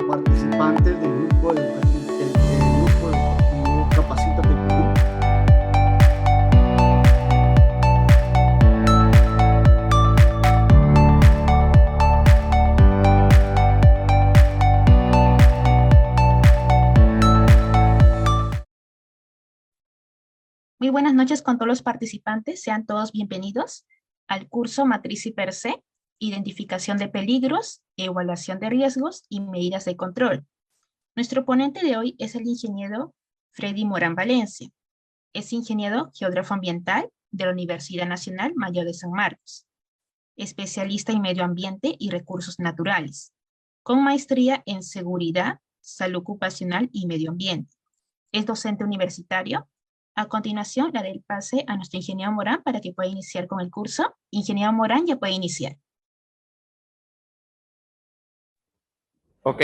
participantes del grupo educativo Capacítate Perú. Muy buenas noches con todos los participantes. Sean todos bienvenidos al curso Matriz y Per se, Identificación de peligros, Evaluación de riesgos y medidas de control. Nuestro ponente de hoy es el ingeniero Freddy Morán Valencia. Es ingeniero geógrafo ambiental de la Universidad Nacional Mayor de San Marcos, especialista en medio ambiente y recursos naturales, con maestría en seguridad, salud ocupacional y medio ambiente. Es docente universitario. A continuación, le daré el pase a nuestro ingeniero Morán para que pueda iniciar con el curso. Ingeniero Morán, ya puede iniciar. Ok,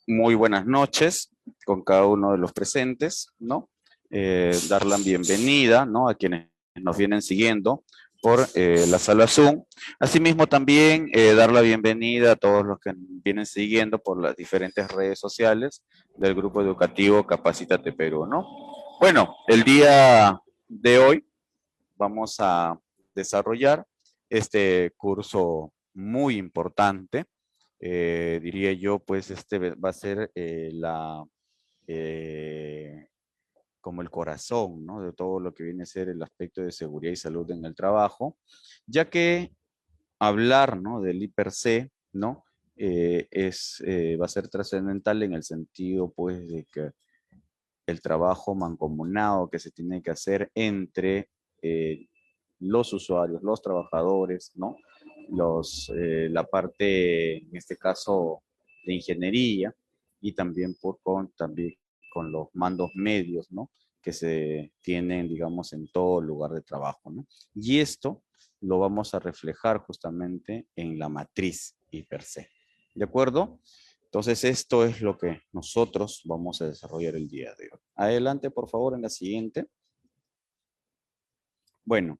muy buenas noches con cada uno de los presentes, ¿no? Dar la bienvenida, ¿no? A quienes nos vienen siguiendo por la sala Zoom. Asimismo también dar la bienvenida a todos los que vienen siguiendo por las diferentes redes sociales del grupo educativo Capacítate Perú, ¿no? Bueno, el día de hoy vamos a desarrollar este curso muy importante. Diría yo, pues este va a ser como el corazón, ¿no? De todo lo que viene a ser el aspecto de seguridad y salud en el trabajo, ya que hablar, ¿no? Del I+C, ¿no? Va a ser trascendental en el sentido, pues, de que el trabajo mancomunado que se tiene que hacer entre los usuarios, los trabajadores, ¿no? La parte, en este caso, de ingeniería y también también con los mandos medios, ¿no? Que se tienen, digamos, en todo lugar de trabajo, ¿no? Y esto lo vamos a reflejar justamente en la matriz I+C. ¿De acuerdo? Entonces, esto es lo que nosotros vamos a desarrollar el día de hoy. Adelante, por favor, en la siguiente. Bueno,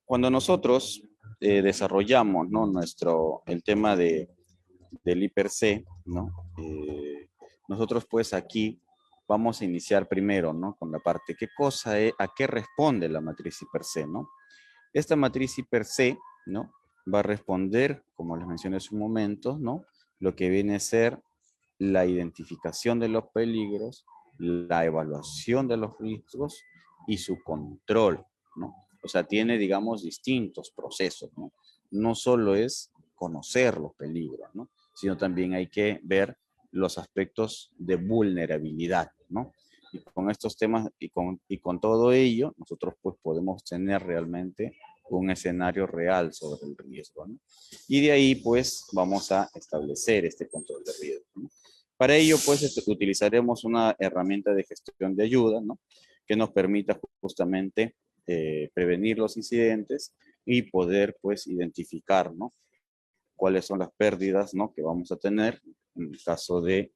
cuando nosotros desarrollamos, ¿no? el tema del I+C, ¿no? Nosotros pues aquí vamos a iniciar primero, ¿no? Con la parte, ¿qué cosa es, a qué responde la matriz I+C, ¿no? Esta matriz I+C, ¿no? Va a responder, como les mencioné hace un momento, ¿no? Lo que viene a ser la identificación de los peligros, la evaluación de los riesgos y su control, ¿no? O sea, tiene, digamos, distintos procesos, ¿no? No solo es conocer los peligros, ¿no? Sino también hay que ver los aspectos de vulnerabilidad, ¿no? Y con estos temas y con todo ello, nosotros pues podemos tener realmente un escenario real sobre el riesgo, ¿no? Y de ahí pues vamos a establecer este control de riesgo, ¿no? Para ello pues utilizaremos una herramienta de gestión de ayuda, ¿no? Que nos permita justamente prevenir los incidentes y poder pues identificar, ¿no? Cuáles son las pérdidas, ¿no? Que vamos a tener en el caso del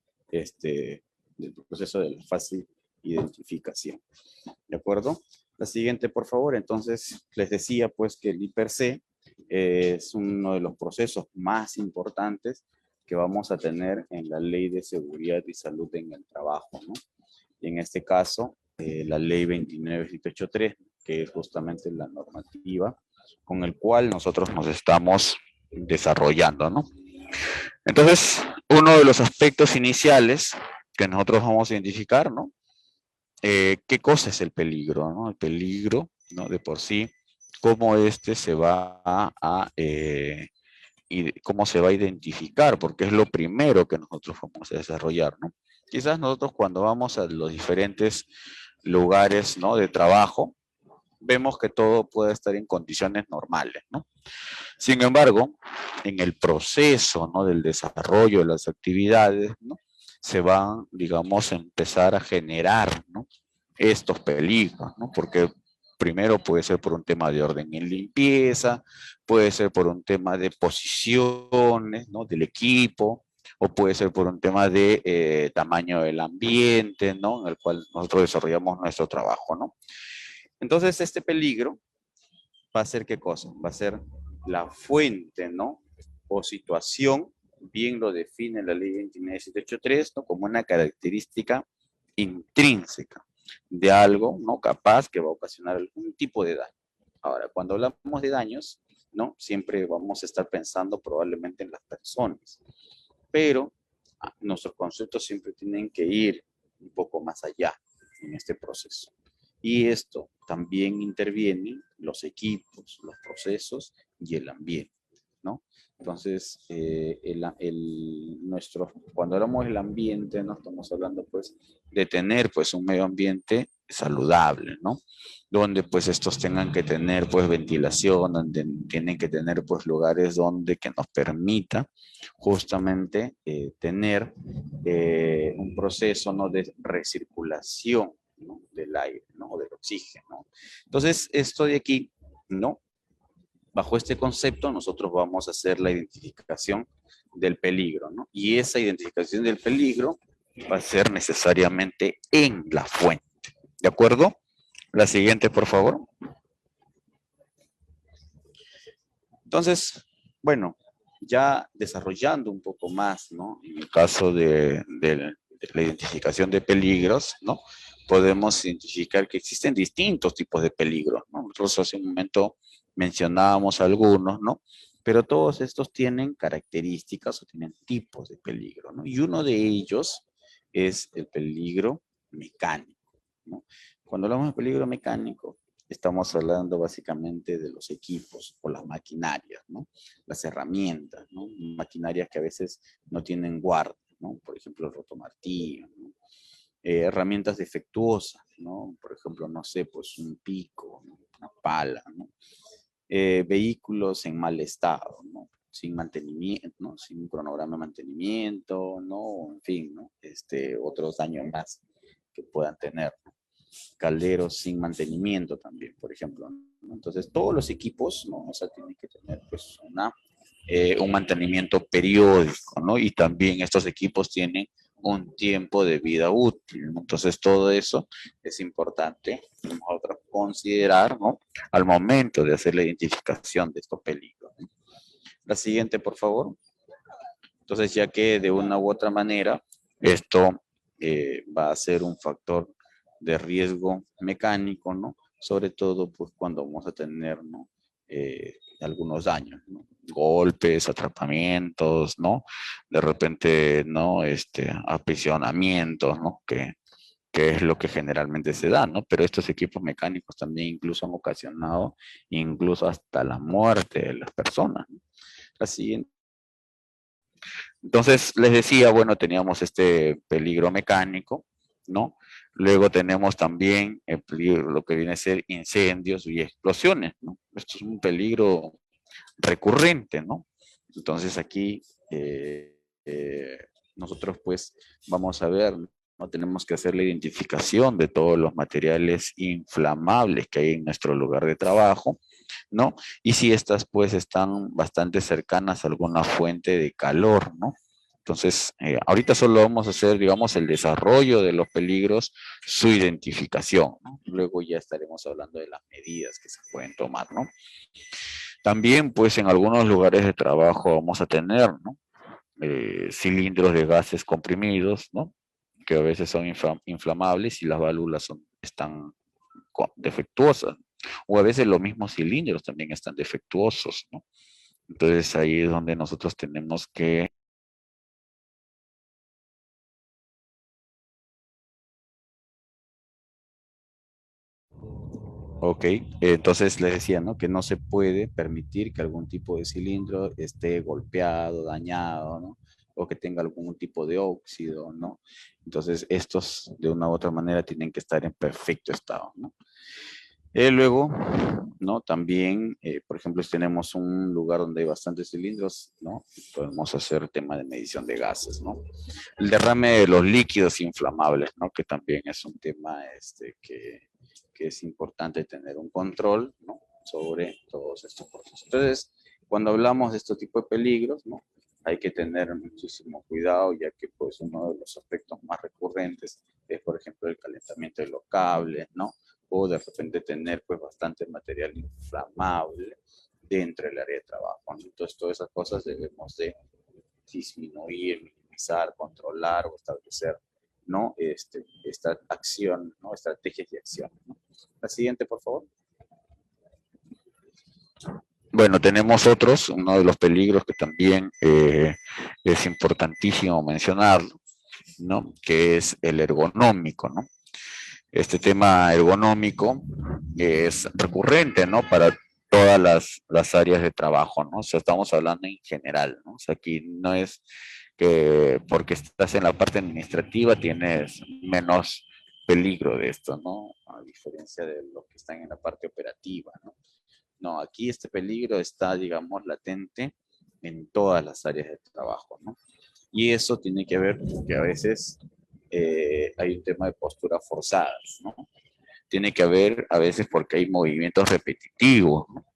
proceso de la fácil identificación. ¿De acuerdo? La siguiente, por favor. Entonces, les decía pues que el I+C es uno de los procesos más importantes que vamos a tener en la Ley de Seguridad y Salud en el Trabajo, ¿no? Y en este caso, la Ley 29783, que es justamente la normativa con el cual nosotros nos estamos desarrollando, ¿no? Entonces, uno de los aspectos iniciales que nosotros vamos a identificar, ¿no? ¿Qué cosa es el peligro, ¿no? El peligro, ¿no? De por sí, cómo se va y cómo se va a identificar, porque es lo primero que nosotros vamos a desarrollar, ¿no? Quizás nosotros cuando vamos a los diferentes lugares, ¿no? De trabajo, vemos que todo puede estar en condiciones normales, ¿no? Sin embargo, en el proceso, ¿no? Del desarrollo de las actividades, ¿no? Se van, digamos, a empezar a generar, ¿no? Estos peligros, ¿no? Porque primero puede ser por un tema de orden en limpieza, puede ser por un tema de posiciones, ¿no? Del equipo, o puede ser por un tema de tamaño del ambiente, ¿no? En el cual nosotros desarrollamos nuestro trabajo, ¿no? Entonces, este peligro va a ser ¿qué cosa? Va a ser la fuente, ¿no? o situación, bien lo define la ley 29.783, ¿no? Como una característica intrínseca de algo, ¿no? Capaz que va a ocasionar algún tipo de daño. Ahora, cuando hablamos de daños, ¿no? Siempre vamos a estar pensando probablemente en las personas, pero nuestros conceptos siempre tienen que ir un poco más allá en este proceso. Y esto también interviene los equipos, los procesos y el ambiente, ¿no? Entonces, cuando hablamos del ambiente, no estamos hablando pues de tener pues un medio ambiente saludable, ¿no? Donde pues estos tengan que tener pues ventilación, donde tienen que tener pues lugares donde que nos permita justamente tener un proceso, ¿no? De recirculación, ¿no? Del aire, ¿no? Del oxígeno. Entonces, esto de aquí, ¿no? Bajo este concepto, nosotros vamos a hacer la identificación del peligro, ¿no? Y esa identificación del peligro va a ser necesariamente en la fuente. ¿De acuerdo? La siguiente, por favor. Entonces, bueno, ya desarrollando un poco más, ¿no? En el caso de la identificación de peligros, ¿no? Podemos identificar que existen distintos tipos de peligros, ¿no? Nosotros hace un momento mencionábamos algunos, ¿no? Pero todos estos tienen características o tienen tipos de peligro, ¿no? Y uno de ellos es el peligro mecánico, ¿no? Cuando hablamos de peligro mecánico, estamos hablando básicamente de los equipos o las maquinarias, ¿no? Las herramientas, ¿no? Maquinarias que a veces no tienen guardia, ¿no? Por ejemplo, el rotomartillo, ¿no? Herramientas defectuosas, ¿no? Por ejemplo, no sé, pues un pico, ¿no? Una pala, ¿no? Vehículos en mal estado, ¿no? Sin mantenimiento, ¿no? Sin un cronograma de mantenimiento, ¿no? En fin, ¿no? Otros daños más que puedan tener, ¿no? Calderos sin mantenimiento también, por ejemplo, ¿no? Entonces, todos los equipos, ¿no? O sea, tienen que tener, pues, un mantenimiento periódico, ¿no? Y también estos equipos tienen un tiempo de vida útil, ¿no? Entonces, todo eso es importante nosotros considerar, ¿no? Al momento de hacer la identificación de estos peligros, ¿no? La siguiente, por favor. Entonces, ya que de una u otra manera, esto va a ser un factor de riesgo mecánico, ¿no? Sobre todo, pues, cuando vamos a tener, ¿no? Algunos daños, ¿no? Golpes, atrapamientos, ¿no? De repente, ¿no? Aprisionamientos, ¿no? Que es lo que generalmente se da, ¿no? Pero estos equipos mecánicos también incluso han ocasionado incluso hasta la muerte de las personas, ¿no? La siguiente. Entonces, les decía, bueno, teníamos este peligro mecánico, ¿no? Luego tenemos también el peligro, lo que viene a ser incendios y explosiones, ¿no? Esto es un peligro recurrente, ¿no? Entonces aquí nosotros pues vamos a ver, ¿no? Tenemos que hacer la identificación de todos los materiales inflamables que hay en nuestro lugar de trabajo, ¿no? Y si estas pues están bastante cercanas a alguna fuente de calor, ¿no? Entonces, ahorita solo vamos a hacer, digamos, el desarrollo de los peligros, su identificación, ¿no? Luego ya estaremos hablando de las medidas que se pueden tomar, ¿no? También, pues, en algunos lugares de trabajo vamos a tener, ¿no? Cilindros de gases comprimidos, ¿no? Que a veces son inflamables y las válvulas están defectuosas. O a veces los mismos cilindros también están defectuosos, ¿no? Entonces ahí es donde nosotros tenemos que Ok, entonces les decía, ¿no? Que no se puede permitir que algún tipo de cilindro esté golpeado, dañado, ¿no? O que tenga algún tipo de óxido, ¿no? Entonces estos de una u otra manera tienen que estar en perfecto estado, ¿no? Luego, ¿no? También, por ejemplo, si tenemos un lugar donde hay bastantes cilindros, ¿no? Podemos hacer tema de medición de gases, ¿no? El derrame de los líquidos inflamables, ¿no? Que también es un tema que es importante tener un control, ¿no? Sobre todos estos procesos. Entonces, cuando hablamos de este tipo de peligros, ¿no? Hay que tener muchísimo cuidado, ya que pues uno de los aspectos más recurrentes es, por ejemplo, el calentamiento de los cables, ¿no? O de repente tener pues bastante material inflamable, dentro del área de trabajo, ¿no? Entonces, todas esas cosas debemos de disminuir, minimizar, controlar o establecer, ¿no? Esta acción, ¿no? Estrategias y acciones, ¿no? La siguiente, por favor. Bueno, tenemos otros, uno de los peligros que también es importantísimo mencionarlo, ¿no? Que es el ergonómico, ¿no? Este tema ergonómico es recurrente, ¿no? Para todas las áreas de trabajo, ¿no? O sea, estamos hablando en general, ¿no? O sea, aquí no es que porque estás en la parte administrativa tienes menos peligro de esto, ¿no? A diferencia de los que están en la parte operativa, ¿no? No, aquí este peligro está, digamos, latente en todas las áreas de trabajo, ¿no? Y eso tiene que ver que a veces hay un tema de posturas forzadas, ¿no? Tiene que haber a veces porque hay movimientos repetitivos, ¿no?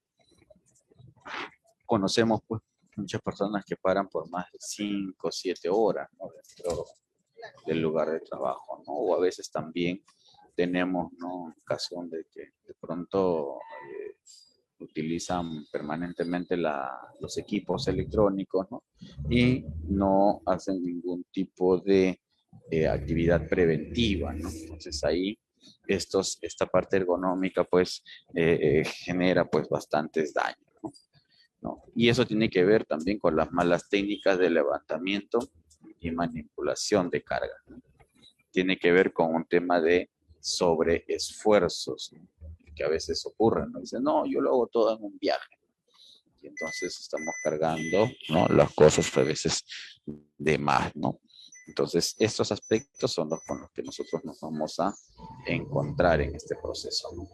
Conocemos pues muchas personas que paran por más de 5 o 7 horas, ¿no? Dentro del lugar de trabajo, ¿no? O a veces también tenemos, ¿no? Ocasión de que de pronto utilizan permanentemente los equipos electrónicos, ¿no? Y no hacen ningún tipo de actividad preventiva, ¿no? Entonces ahí esta parte ergonómica pues genera pues bastantes daños, ¿no? ¿No? Y eso tiene que ver también con las malas técnicas de levantamiento y manipulación de carga, ¿no? Tiene que ver con un tema de sobreesfuerzos, ¿no? Que a veces ocurren, ¿no? Dicen, no, yo lo hago todo en un viaje. Y entonces estamos cargando, ¿no? Las cosas a veces de más, ¿no? Entonces, estos aspectos son los con los que nosotros nos vamos a encontrar en este proceso, ¿no?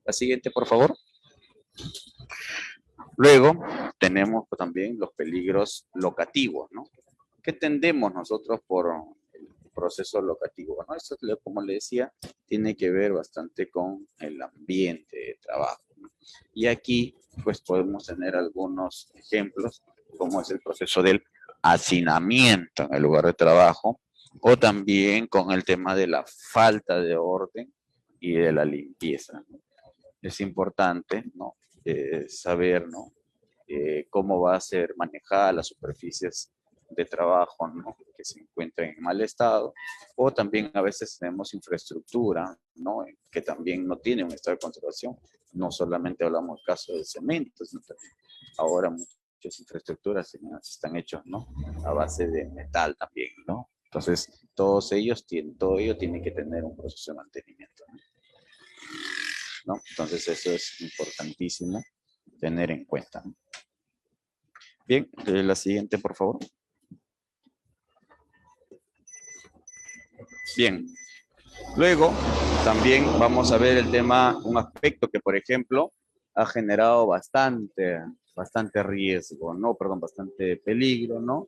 La siguiente, por favor. Luego, tenemos también los peligros locativos, ¿no? ¿Qué tendemos nosotros por el proceso locativo, ¿no? Esto, como le decía, tiene que ver bastante con el ambiente de trabajo, ¿no? Y aquí, pues, podemos tener algunos ejemplos, como es el proceso del hacinamiento en el lugar de trabajo, o también con el tema de la falta de orden y de la limpieza, ¿no? Es importante, ¿no? Saber, ¿no? Cómo va a ser manejada las superficies de trabajo, ¿no? Que se encuentran en mal estado, o también a veces tenemos infraestructura, ¿no? Que también no tiene un estado de conservación. No solamente hablamos del caso de cemento, sino también ahora muchas infraestructuras están hechas, ¿no? A base de metal también, ¿no? Entonces, todo ello tiene que tener un proceso de mantenimiento, ¿no? ¿No? Entonces, eso es importantísimo tener en cuenta, ¿no? Bien, la siguiente, por favor. Bien, luego también vamos a ver el tema, un aspecto que, por ejemplo, ha generado bastante riesgo, ¿no? Perdón, bastante peligro, ¿no?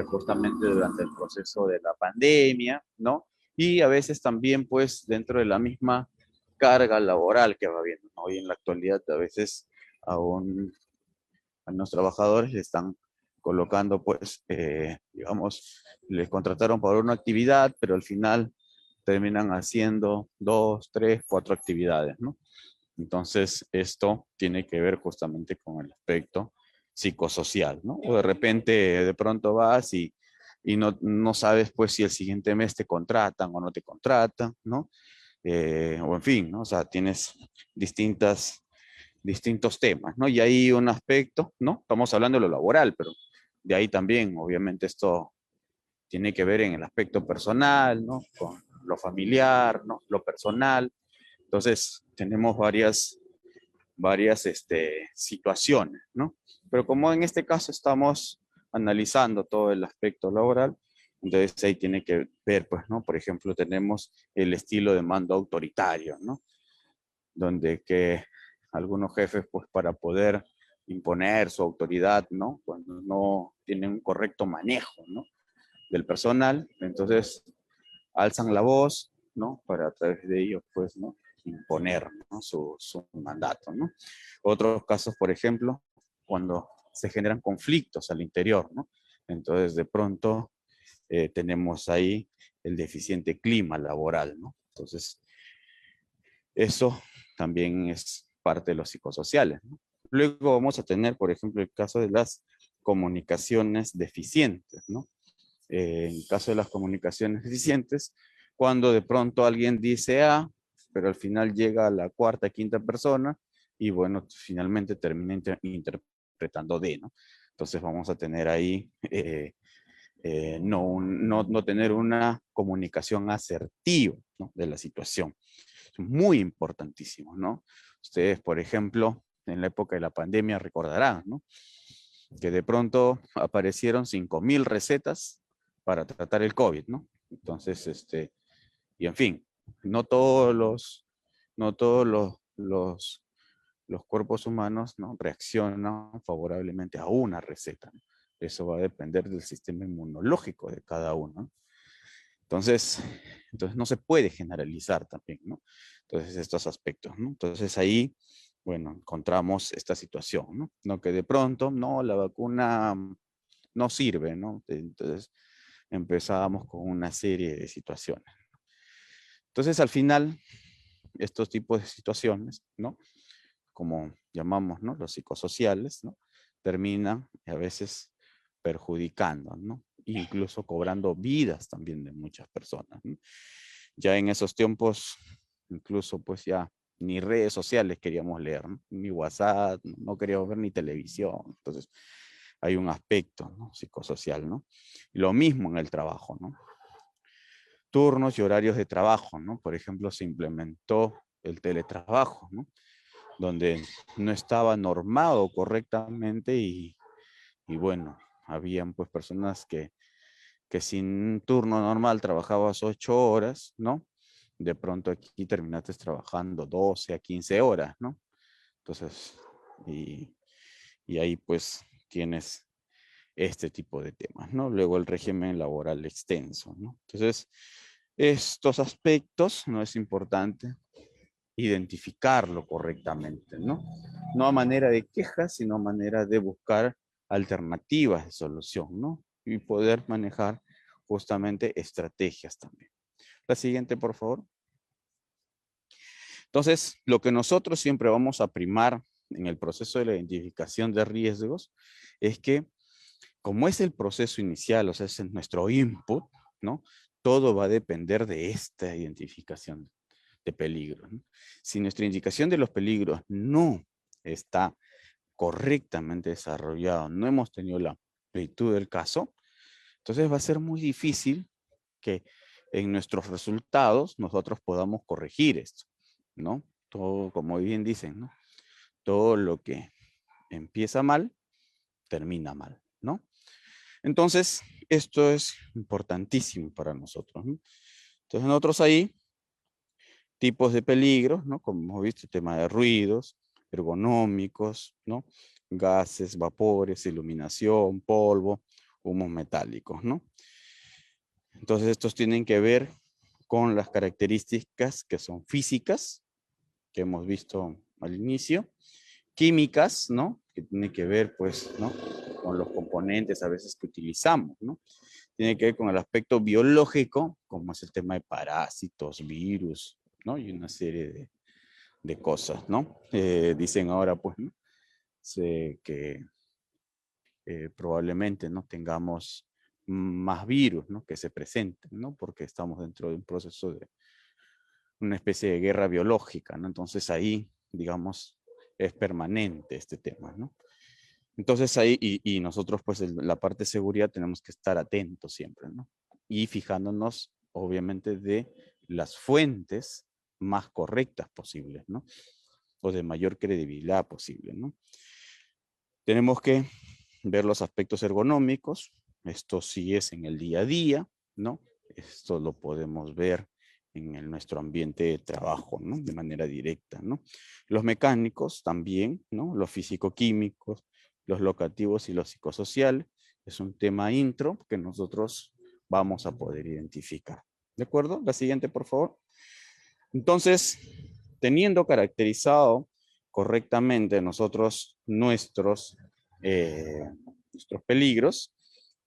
Justamente durante el proceso de la pandemia, ¿no? Y a veces también, pues, dentro de la misma carga laboral que va habiendo, ¿no? Hoy en la actualidad, a veces aún a los trabajadores le están colocando, pues, digamos, les contrataron para una actividad, pero al final terminan haciendo 2, 3, 4 actividades, ¿no? Entonces, esto tiene que ver justamente con el aspecto psicosocial, ¿no? O de repente, de pronto vas y no sabes, pues, si el siguiente mes te contratan o no te contratan, ¿no? O en fin, ¿no? O sea, tienes distintos temas, ¿no? Y hay un aspecto, ¿no? Estamos hablando de lo laboral, pero de ahí también, obviamente, esto tiene que ver en el aspecto personal, ¿no? Con lo familiar, ¿no? Lo personal. Entonces, tenemos varias situaciones, ¿no? Pero como en este caso estamos analizando todo el aspecto laboral, entonces ahí tiene que ver, pues, ¿no? Por ejemplo, tenemos el estilo de mando autoritario, ¿no? Donde que algunos jefes, pues, para poder imponer su autoridad, ¿no? Cuando no tienen un correcto manejo, ¿no? Del personal, entonces alzan la voz, ¿no? Para a través de ellos, pues, ¿no? Imponer, ¿no? Su mandato, ¿no? Otros casos, por ejemplo, cuando se generan conflictos al interior, ¿no? Entonces, de pronto, tenemos ahí el deficiente clima laboral, ¿no? Entonces, eso también es parte de los psicosociales, ¿no? Luego vamos a tener, por ejemplo, el caso de las comunicaciones deficientes, ¿no? En caso de las comunicaciones deficientes, cuando de pronto alguien dice A, pero al final llega a la cuarta, quinta persona, y bueno, finalmente termina interpretando D, ¿no? Entonces vamos a tener ahí, no tener una comunicación asertiva, ¿no? De la situación. Es muy importantísimo, ¿no? Ustedes, por ejemplo, en la época de la pandemia recordarán, ¿no? Que de pronto aparecieron 5.000 recetas para tratar el COVID, ¿no? Entonces, y en fin, no todos los cuerpos humanos, ¿no? Reaccionan favorablemente a una receta, ¿no? Eso va a depender del sistema inmunológico de cada uno. Entonces no se puede generalizar también, ¿no? Entonces, estos aspectos, ¿no? Entonces, ahí, bueno, encontramos esta situación, ¿no? No que de pronto, no, la vacuna no sirve, ¿no? Entonces, empezábamos con una serie de situaciones. Entonces, al final, estos tipos de situaciones, ¿no? Como llamamos, ¿no? Los psicosociales, ¿no? Terminan a veces perjudicando, ¿no? Incluso cobrando vidas también de muchas personas, ¿no? Ya en esos tiempos, incluso pues ya ni redes sociales queríamos leer, ¿no? Ni WhatsApp, no queríamos ver ni televisión. Entonces, hay un aspecto, ¿no? Psicosocial, ¿no? Y lo mismo en el trabajo, ¿no? Turnos y horarios de trabajo, ¿no? Por ejemplo, se implementó el teletrabajo, ¿no? Donde no estaba normado correctamente y bueno, habían pues personas que sin un turno normal trabajabas 8 horas, ¿no? De pronto aquí terminaste trabajando 12 a 15 horas, ¿no? Entonces, y ahí pues tienes este tipo de temas, ¿no? Luego el régimen laboral extenso, ¿no? Entonces, estos aspectos, ¿no? Es importante identificarlo correctamente, ¿no? No a manera de queja, sino a manera de buscar alternativas de solución, ¿no? Y poder manejar justamente estrategias también. La siguiente, por favor. Entonces, lo que nosotros siempre vamos a primar en el proceso de la identificación de riesgos es que, como es el proceso inicial, o sea, es nuestro input, ¿no? Todo va a depender de esta identificación de peligros, ¿no? Si nuestra indicación de los peligros no está correctamente desarrollado, no hemos tenido la amplitud del caso, entonces va a ser muy difícil que en nuestros resultados nosotros podamos corregir esto, ¿no? Todo, como bien dicen, ¿no? Todo lo que empieza mal, termina mal, ¿no? Entonces, esto es importantísimo para nosotros, ¿no? Entonces, nosotros ahí, tipos de peligros, ¿no? Como hemos visto, el tema de ruidos, ergonómicos, ¿no? Gases, vapores, iluminación, polvo, humos metálicos, ¿no? Entonces, estos tienen que ver con las características que son físicas, que hemos visto al inicio, químicas, ¿no? Que tiene que ver, pues, ¿no? Con los componentes a veces que utilizamos, ¿no? Tiene que ver con el aspecto biológico, como es el tema de parásitos, virus, ¿no? Y una serie de cosas, ¿no? Dicen ahora, pues, ¿no? Que probablemente, ¿no? Tengamos más virus, ¿no? Que se presenten, ¿no? Porque estamos dentro de un proceso de una especie de guerra biológica, ¿no? Entonces ahí, digamos, es permanente este tema, ¿no? Entonces ahí, y nosotros pues en la parte de seguridad tenemos que estar atentos siempre, ¿no? Y fijándonos, obviamente, de las fuentes más correctas posibles, ¿no? O de mayor credibilidad posible, ¿no? Tenemos que ver los aspectos ergonómicos. Esto sí es en el día a día, ¿no? Esto lo podemos ver en nuestro ambiente de trabajo, ¿no? De manera directa, ¿no? Los mecánicos también, ¿no? Los físico-químicos, los locativos y los psicosociales. Es un tema intro que nosotros vamos a poder identificar. ¿De acuerdo? La siguiente, por favor. Entonces, teniendo caracterizado correctamente nosotros nuestros peligros,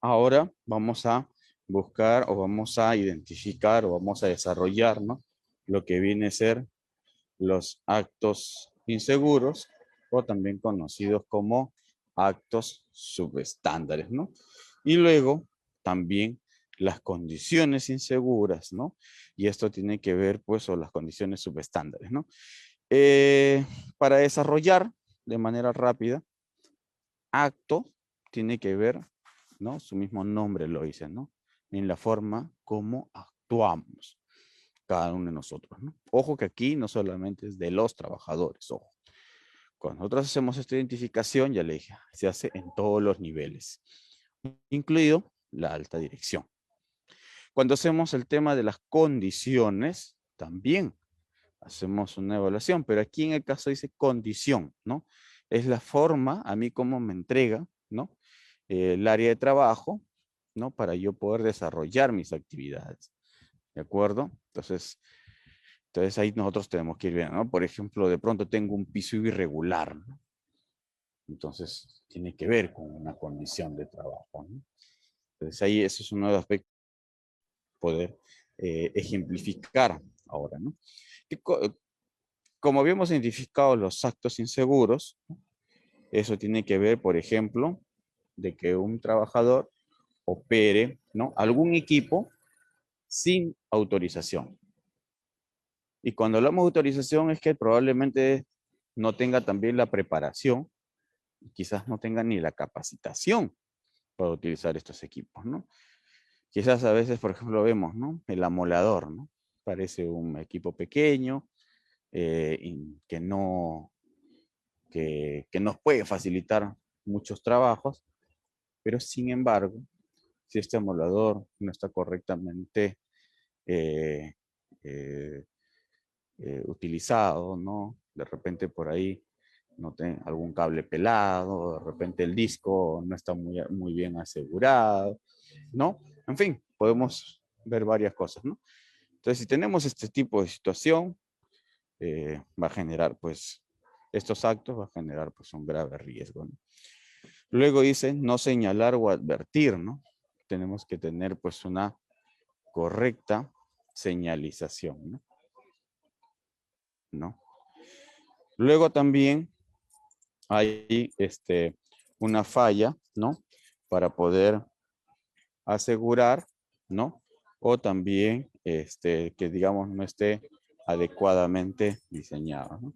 ahora vamos a buscar o vamos a identificar o vamos a desarrollar, ¿no? Lo que viene a ser los actos inseguros o también conocidos como actos subestándares, ¿no? Y luego también las condiciones inseguras, ¿no? Y esto tiene que ver, pues, o las condiciones subestándares, ¿no? Para desarrollar de manera rápida, acto tiene que ver, ¿no? Su mismo nombre lo dice, ¿no? En la forma como actuamos cada uno de nosotros, ¿no? Ojo que aquí no solamente es de los trabajadores, ojo. Cuando nosotros hacemos esta identificación, ya le dije, se hace en todos los niveles, incluido la alta dirección. Cuando hacemos el tema de las condiciones, también hacemos una evaluación, pero aquí en el caso dice condición, ¿no? Es la forma, a mí como me entrega, ¿no? El área de trabajo, ¿no? Para yo poder desarrollar mis actividades, ¿de acuerdo? Entonces ahí nosotros tenemos que ir viendo, ¿no? Por ejemplo, de pronto tengo un piso irregular, ¿no? Entonces tiene que ver con una condición de trabajo, ¿no? Entonces ahí eso es uno de los aspectos poder ejemplificar ahora, ¿no? Como habíamos identificado los actos inseguros, ¿no? Eso tiene que ver, por ejemplo, de que un trabajador opere, ¿no? Algún equipo sin autorización. Y cuando hablamos de autorización es que probablemente no tenga también la preparación, quizás no tenga ni la capacitación para utilizar estos equipos, ¿no? Quizás a veces, por ejemplo, vemos, ¿no? El amolador, ¿no? Parece un equipo pequeño, que nos puede facilitar muchos trabajos, pero sin embargo, si este amolador no está correctamente eh, eh, utilizado, ¿no? De repente por ahí no tiene algún cable pelado, de repente el disco no está muy bien asegurado, ¿no? En fin, podemos ver varias cosas, ¿no? Entonces, si tenemos este tipo de situación, va a generar, pues, estos actos va a generar, pues, un grave riesgo, ¿no? Luego dice, no señalar o advertir, ¿no? Tenemos que tener, pues, una correcta señalización, ¿no? ¿No? Luego también hay una falla, ¿no? Para poder asegurar, ¿no? O también que digamos no esté adecuadamente diseñado, ¿no?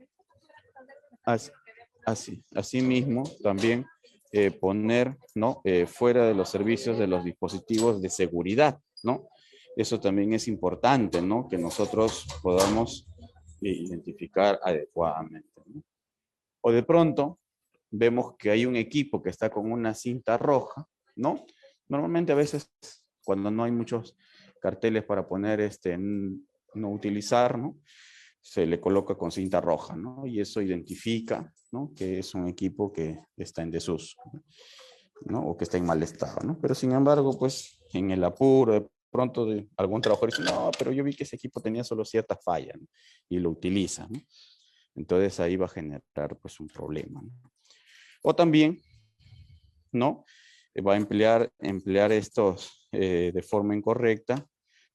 Así mismo también poner, ¿no? Fuera de los servicios de los dispositivos de seguridad, ¿no? Eso también es importante, ¿no? Que nosotros podamos identificar adecuadamente, ¿no? O de pronto vemos que hay un equipo que está con una cinta roja, ¿no? Normalmente a veces cuando no hay muchos carteles para poner no utilizar, ¿no? Se le coloca con cinta roja, ¿no? Y eso identifica, ¿no? Que es un equipo que está en desuso, ¿no? O que está en mal estado, ¿no? Pero sin embargo, pues en el apuro, de pronto algún trabajador dice, no, pero yo vi que ese equipo tenía solo cierta falla, ¿no? Y lo utiliza, ¿no? Entonces ahí va a generar pues un problema, ¿no? O también, ¿no? Va a emplear estos de forma incorrecta,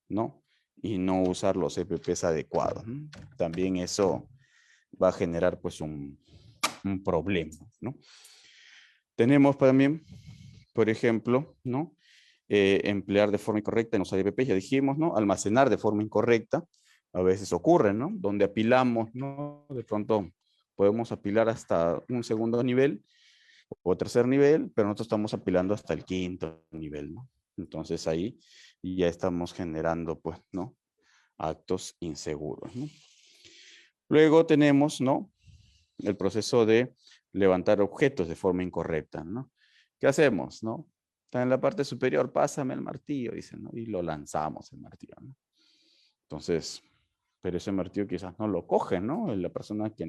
¿no? Y no usar los EPPs adecuados, ¿no? También eso va a generar pues un problema, ¿no? Tenemos también, por ejemplo, ¿no? Emplear de forma incorrecta en los EPPs, ya dijimos, ¿no? Almacenar de forma incorrecta, a veces ocurre, ¿no? Donde apilamos, ¿no? De pronto podemos apilar hasta un segundo nivel o tercer nivel, pero nosotros estamos apilando hasta el quinto nivel, ¿no? Entonces ahí ya estamos generando, pues, ¿no? Actos inseguros, ¿no? Luego tenemos, ¿no? El proceso de levantar objetos de forma incorrecta, ¿no? ¿Qué hacemos, no? Está en la parte superior, pásame el martillo, dicen, ¿no? Y lo lanzamos el martillo, ¿no? Entonces, pero ese martillo quizás no lo coge, ¿no? La persona que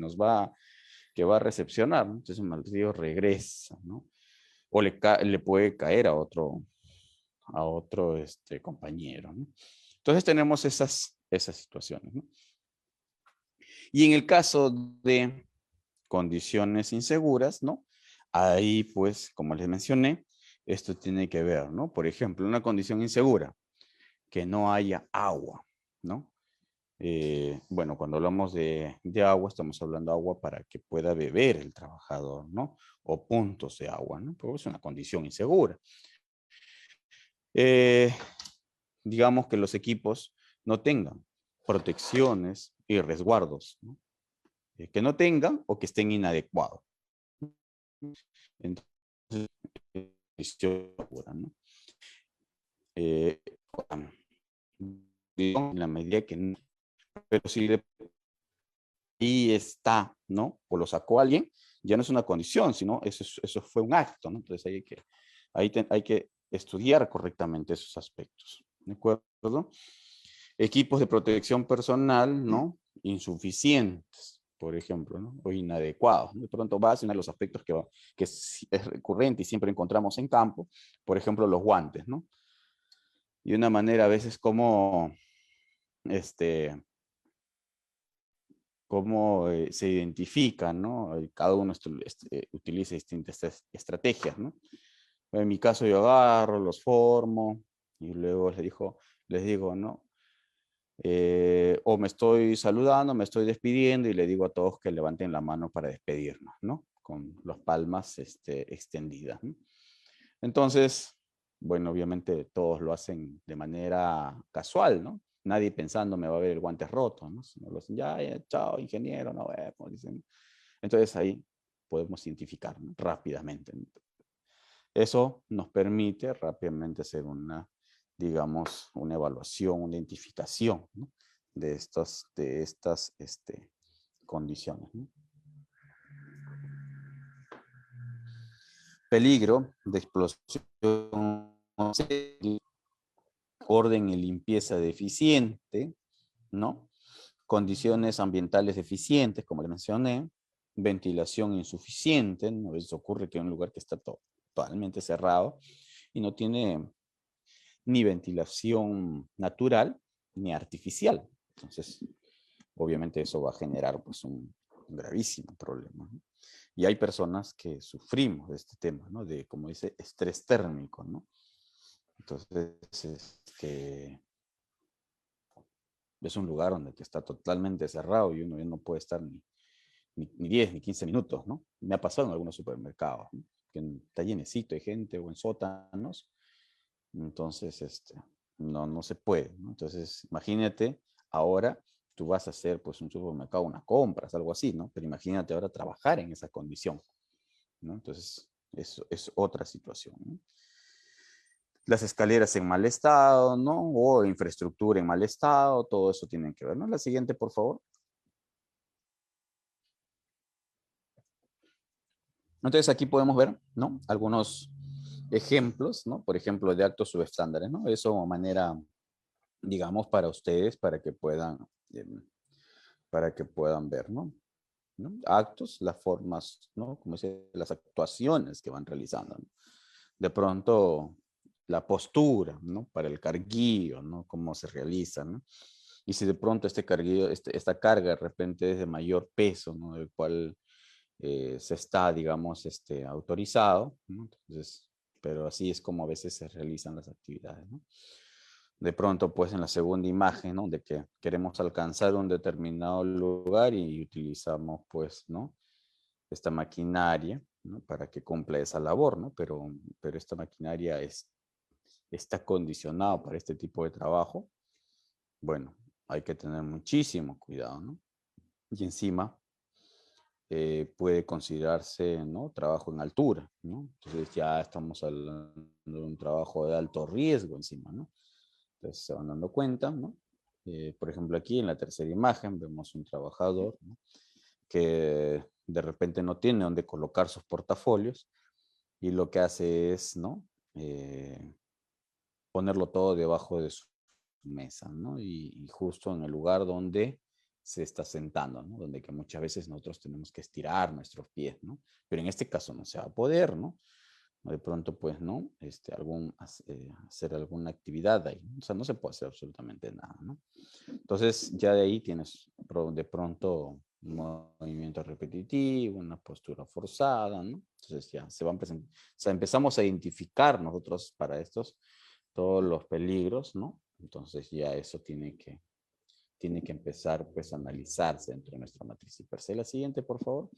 va a recepcionar, ¿no? Entonces el martillo regresa, ¿no? O le puede caer a otro compañero, ¿no? Entonces tenemos esas situaciones, ¿no? Y en el caso de condiciones inseguras, ¿no? Ahí, pues, como les mencioné, esto tiene que ver, ¿no? Por ejemplo, una condición insegura, que no haya agua, ¿no? Bueno, cuando hablamos de agua, estamos hablando de agua para que pueda beber el trabajador, ¿no? O puntos de agua, ¿no? Porque es una condición insegura. Eh, digamos que los equipos no tengan protecciones y resguardos, ¿no? Que no tengan o que estén inadecuados. Entonces, ¿no? Eh, en la medida que no, pero si de ahí está, ¿no? O lo sacó alguien, ya no es una condición, sino eso fue un acto, ¿no? Entonces hay que estudiar correctamente esos aspectos, ¿de acuerdo? Equipos de protección personal, ¿no? Insuficientes, por ejemplo, ¿no? O inadecuados. De pronto va a ser uno de los aspectos que es recurrente y siempre encontramos en campo, por ejemplo, los guantes, ¿no? Y de una manera a veces como, este, cómo se identifican, ¿no? Cada uno utiliza distintas estrategias, ¿no? En mi caso yo agarro, los formo y luego les digo, ¿no? O me estoy saludando, me estoy despidiendo y le digo a todos que levanten la mano para despedirnos, ¿no? Con las palmas extendidas, ¿no? Entonces, bueno, obviamente todos lo hacen de manera casual, ¿no? Nadie pensando me va a ver el guante roto, ¿no? Sino lo hacen, ya, chao, ingeniero, no vemos, dicen. Entonces ahí podemos identificar, ¿no? Rápidamente, ¿no? Eso nos permite rápidamente hacer digamos, una evaluación, una identificación, ¿no? de estas condiciones, ¿no? Peligro de explosión, orden y limpieza deficiente, ¿no? Condiciones ambientales deficientes, como le mencioné, ventilación insuficiente, ¿no? A veces ocurre que en un lugar que está totalmente cerrado y no tiene ni ventilación natural ni artificial. Entonces, obviamente eso va a generar pues un gravísimo problema, ¿no? Y hay personas que sufrimos de este tema, ¿no? De, como dice, estrés térmico, ¿no? Entonces, es un lugar donde que está totalmente cerrado y uno ya no puede estar ni 10 ni 15 minutos, ¿no? Me ha pasado en algunos supermercados, ¿no? Que está llenecito de gente o en sótanos. Entonces, no se puede, ¿no? Entonces, imagínate, ahora tú vas a hacer pues un supermercado, una compras, algo así, ¿no? Pero imagínate ahora trabajar en esa condición, ¿no? Entonces, eso es otra situación, ¿no? Las escaleras en mal estado, ¿no? O infraestructura en mal estado, todo eso tiene que ver, ¿no? La siguiente, por favor. Entonces, aquí podemos ver, ¿no? Algunos ejemplos, ¿no? Por ejemplo, de actos subestándares, ¿no? Eso de manera, digamos, para ustedes, para que puedan ver, ¿no? ¿No? Actos, las formas, ¿no? Como dice, las actuaciones que van realizando, ¿no? De pronto, la postura, ¿no? Para el carguillo, ¿no? Cómo se realiza, ¿no? Y si de pronto este carguillo, esta carga de repente es de mayor peso, ¿no? Del cual se está, digamos, autorizado, ¿no? Entonces, pero así es como a veces se realizan las actividades, ¿no? De pronto, pues en la segunda imagen, ¿no? De que queremos alcanzar un determinado lugar y utilizamos, pues, ¿no? Esta maquinaria, ¿no? Para que cumpla esa labor, ¿no? Pero esta maquinaria está condicionada para este tipo de trabajo. Bueno, hay que tener muchísimo cuidado, ¿no? Y encima puede considerarse, ¿no? Trabajo en altura, ¿no? Entonces ya estamos hablando de un trabajo de alto riesgo encima, ¿no? Entonces se van dando cuenta, ¿no? Por ejemplo, aquí en la tercera imagen vemos un trabajador, ¿no? Que de repente no tiene dónde colocar sus portafolios y lo que hace es, ¿no? Ponerlo todo debajo de su mesa, ¿no? Y justo en el lugar donde se está sentando, ¿no? Donde que muchas veces nosotros tenemos que estirar nuestros pies, ¿no? Pero en este caso no se va a poder, ¿no? De pronto, pues, ¿no? Hacer alguna actividad ahí. O sea, no se puede hacer absolutamente nada, ¿no? Entonces, ya de ahí tienes de pronto un movimiento repetitivo, una postura forzada, ¿no? Entonces ya se van presentando, o sea, empezamos a identificar nosotros para todos los peligros, ¿no? Entonces ya eso tiene tiene que empezar pues a analizarse dentro de nuestra matriz IPER-C. La siguiente, por favor.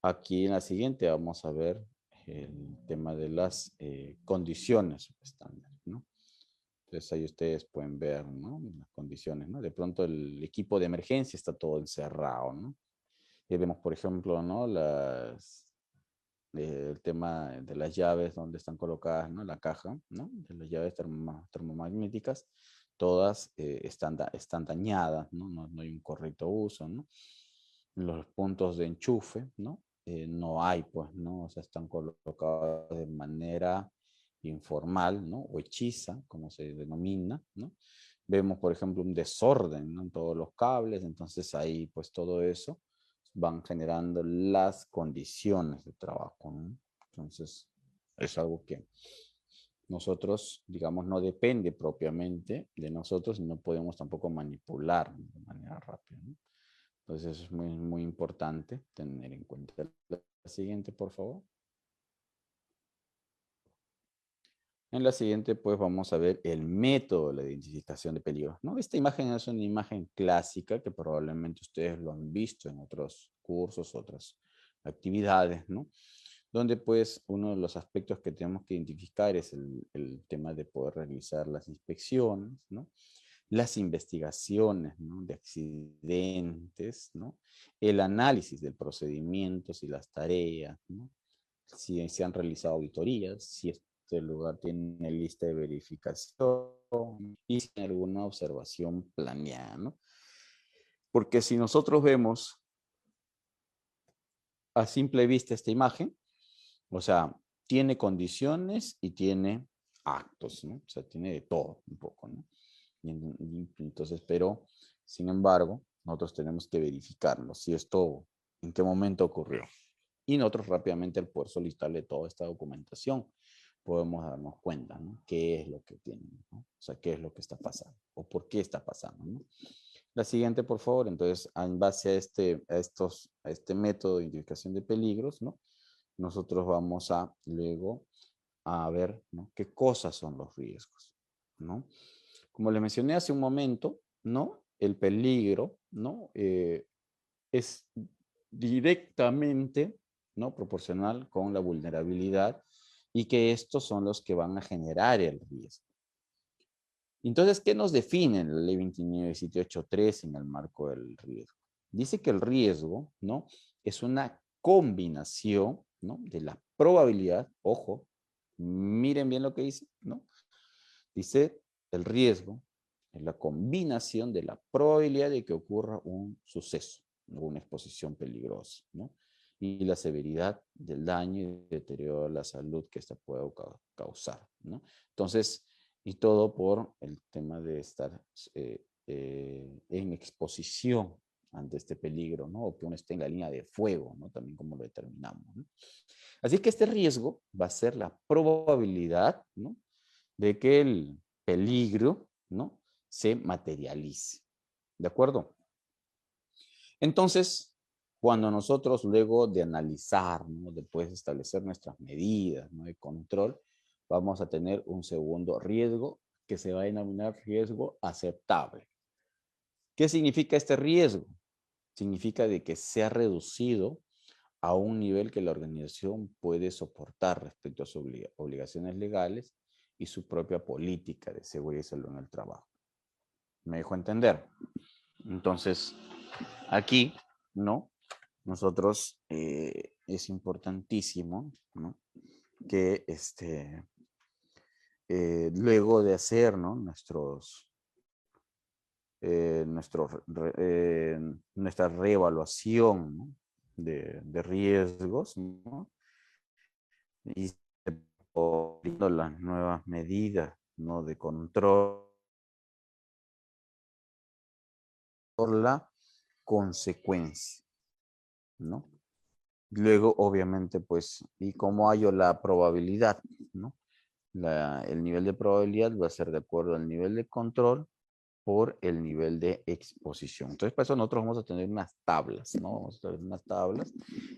Aquí en la siguiente vamos a ver el tema de las condiciones estándar, ¿no? Entonces ahí ustedes pueden ver, ¿no? Las condiciones, ¿no? De pronto el equipo de emergencia está todo encerrado, ¿no? Y vemos, por ejemplo, ¿no? El tema de las llaves donde están colocadas, ¿no? La caja, ¿no? De las llaves termomagnéticas, todas están dañadas, ¿no? No hay un correcto uso, ¿no? Los puntos de enchufe, ¿no? No hay, pues, ¿no? O sea, están colocados de manera informal, ¿no? O hechiza, como se denomina, ¿no? Vemos, por ejemplo, un desorden, ¿no? En todos los cables, entonces ahí, pues, todo eso van generando las condiciones de trabajo, ¿no? Entonces, es algo que nosotros, digamos, no depende propiamente de nosotros y no podemos tampoco manipular de manera rápida, ¿no? Entonces, eso es muy, muy importante tener en cuenta. La siguiente, por favor. En la siguiente, pues, vamos a ver el método de la identificación de peligros, ¿no? Esta imagen es una imagen clásica que probablemente ustedes lo han visto en otros cursos, otras actividades, ¿no? Donde, pues, uno de los aspectos que tenemos que identificar es el tema de poder realizar las inspecciones, ¿no? Las investigaciones, ¿no? De accidentes, ¿no? El análisis del procedimientos y las tareas, ¿no? Si se han realizado auditorías, si este lugar tiene lista de verificación y si hay alguna observación planeada, ¿no? Porque si nosotros vemos a simple vista esta imagen, o sea, tiene condiciones y tiene actos, ¿no? O sea, tiene de todo un poco, ¿no? Entonces, pero, sin embargo, nosotros tenemos que verificarlo, si esto, en qué momento ocurrió. Y nosotros rápidamente al poder solicitarle toda esta documentación, podemos darnos cuenta, ¿no? ¿Qué es lo que tienen, ¿no? O sea, qué es lo que está pasando o por qué está pasando, ¿no? La siguiente, por favor. Entonces, en base a este método de identificación de peligros, ¿no? Nosotros vamos a luego a ver, ¿no? qué cosas son los riesgos, ¿no? Como les mencioné hace un momento, ¿no? El peligro, ¿no? Es directamente, ¿no? Proporcional con la vulnerabilidad y que estos son los que van a generar el riesgo. Entonces, ¿qué nos define la ley 29783 en el marco del riesgo? Dice que el riesgo, ¿no? Es una combinación, ¿no? De la probabilidad, ojo, miren bien lo que dice, ¿no? Dice, el riesgo es la combinación de la probabilidad de que ocurra un suceso, ¿no? Una exposición peligrosa, ¿no? Y la severidad del daño y deterioro de la salud que esta pueda causar, ¿no? Entonces, y todo por el tema de estar en exposición ante este peligro, ¿no? O que uno esté en la línea de fuego, ¿no? También como lo determinamos, ¿no? Así que este riesgo va a ser la probabilidad, ¿no? De que el peligro, ¿no? Se materialice. ¿De acuerdo? Entonces, cuando nosotros luego de analizar, ¿no? Después de establecer nuestras medidas, ¿no? De control, vamos a tener un segundo riesgo que se va a denominar riesgo aceptable. ¿Qué significa este riesgo? Significa de que se ha reducido a un nivel que la organización puede soportar respecto a sus obligaciones legales y su propia política de seguridad y salud en el trabajo. ¿Me dejo entender? Entonces, aquí, ¿no? Nosotros es importantísimo, ¿no? Que luego de hacer, ¿no? Nuestra reevaluación, ¿no? de riesgos, ¿no? Y poniendo las nuevas medidas, ¿no? De control por la consecuencia, ¿no? Luego, obviamente, pues, y como hallo la probabilidad, ¿no? El nivel de probabilidad va a ser de acuerdo al nivel de control por el nivel de exposición. Entonces, para eso nosotros vamos a tener unas tablas, ¿no? Vamos a tener unas tablas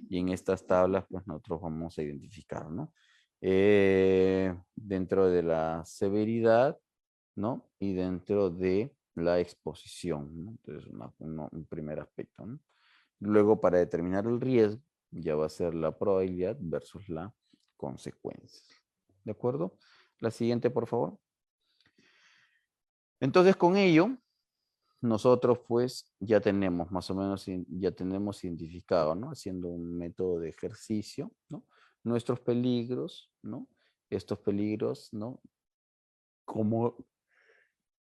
y en estas tablas, pues, nosotros vamos a identificar, ¿no? Dentro de la severidad, ¿no? Y dentro de la exposición, ¿no? Entonces, un primer aspecto, ¿no? Luego, para determinar el riesgo, ya va a ser la probabilidad versus la consecuencia. ¿De acuerdo? La siguiente, por favor. Entonces, con ello, nosotros pues ya tenemos más o menos, ya tenemos identificado, ¿no? Haciendo un método de ejercicio, ¿no? Nuestros peligros, ¿no? Estos peligros, ¿no? Como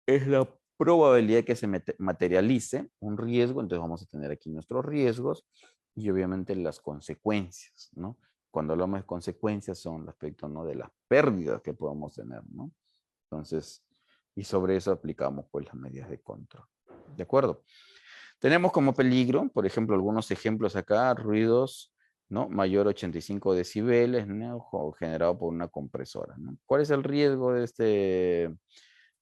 es la probabilidad que se materialice un riesgo, entonces vamos a tener aquí nuestros riesgos y obviamente las consecuencias, ¿no? Cuando hablamos de consecuencias son el aspecto, ¿no? De las pérdidas que podemos tener, ¿no? Entonces, y sobre eso aplicamos pues las medidas de control. ¿De acuerdo? Tenemos como peligro, por ejemplo, algunos ejemplos acá, ruidos, ¿no? Mayor 85 decibeles, ¿no? Generado por una compresora, ¿no? ¿Cuál es el riesgo de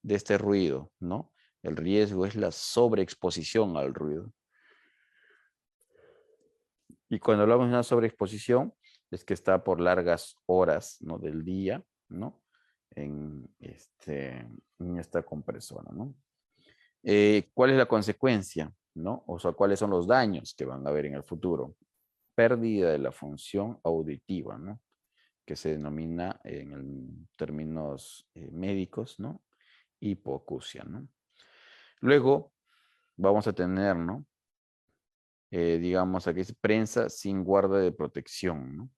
este ruido, ¿no? El riesgo es la sobreexposición al ruido. Y cuando hablamos de una sobreexposición, es que está por largas horas, ¿no? Del día, ¿no? En esta compresora, ¿no? ¿Cuál es la consecuencia, ¿no? O sea, ¿cuáles son los daños que van a haber en el futuro? Pérdida de la función auditiva, ¿no? Que se denomina en términos médicos, ¿no? Hipoacusia, ¿no? Luego vamos a tener, ¿no? Digamos, aquí es prensa sin guarda de protección, ¿no?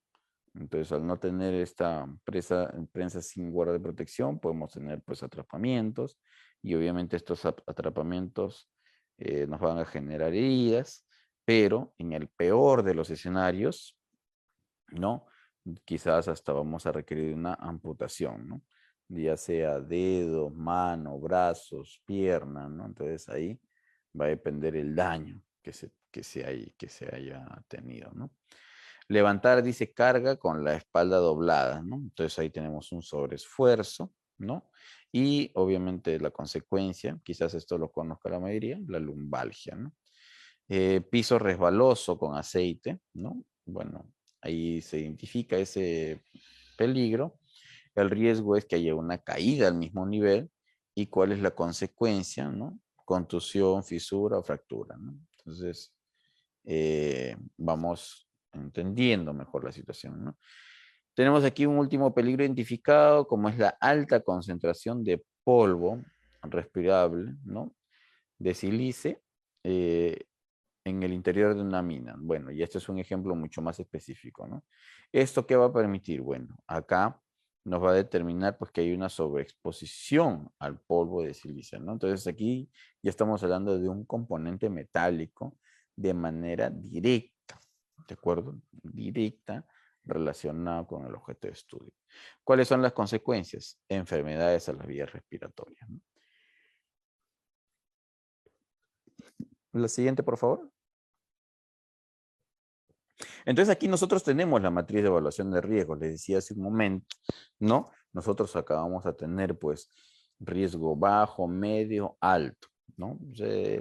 Entonces, al no tener esta prensa sin guarda de protección, podemos tener pues atrapamientos y obviamente estos atrapamientos nos van a generar heridas, pero en el peor de los escenarios, ¿no? Quizás hasta vamos a requerir una amputación, ¿no? Ya sea dedo, mano, brazos, pierna, ¿no? Entonces ahí va a depender el daño que se haya tenido, ¿no? Levantar, dice, carga con la espalda doblada, ¿no? Entonces ahí tenemos un sobreesfuerzo, ¿no? Y obviamente la consecuencia, quizás esto lo conozca la mayoría, la lumbalgia, ¿no? Piso resbaloso con aceite, ¿no? Bueno, ahí se identifica ese peligro. El riesgo es que haya una caída al mismo nivel. ¿Y cuál es la consecuencia, no? Contusión, fisura o fractura, ¿no? Entonces, vamos entendiendo mejor la situación, ¿no? Tenemos aquí un último peligro identificado, como es la alta concentración de polvo respirable, ¿no? De sílice en el interior de una mina. Bueno, y este es un ejemplo mucho más específico, ¿no? ¿Esto qué va a permitir? Bueno, acá nos va a determinar pues que hay una sobreexposición al polvo de silicio, ¿no? Entonces aquí ya estamos hablando de un componente metálico de manera directa, ¿de acuerdo? Directa relacionado con el objeto de estudio. ¿Cuáles son las consecuencias? Enfermedades a las vías respiratorias, ¿no? La siguiente, por favor. Entonces aquí nosotros tenemos la matriz de evaluación de riesgo, les decía hace un momento, ¿no? Nosotros acá vamos a tener pues riesgo bajo, medio, alto, ¿no?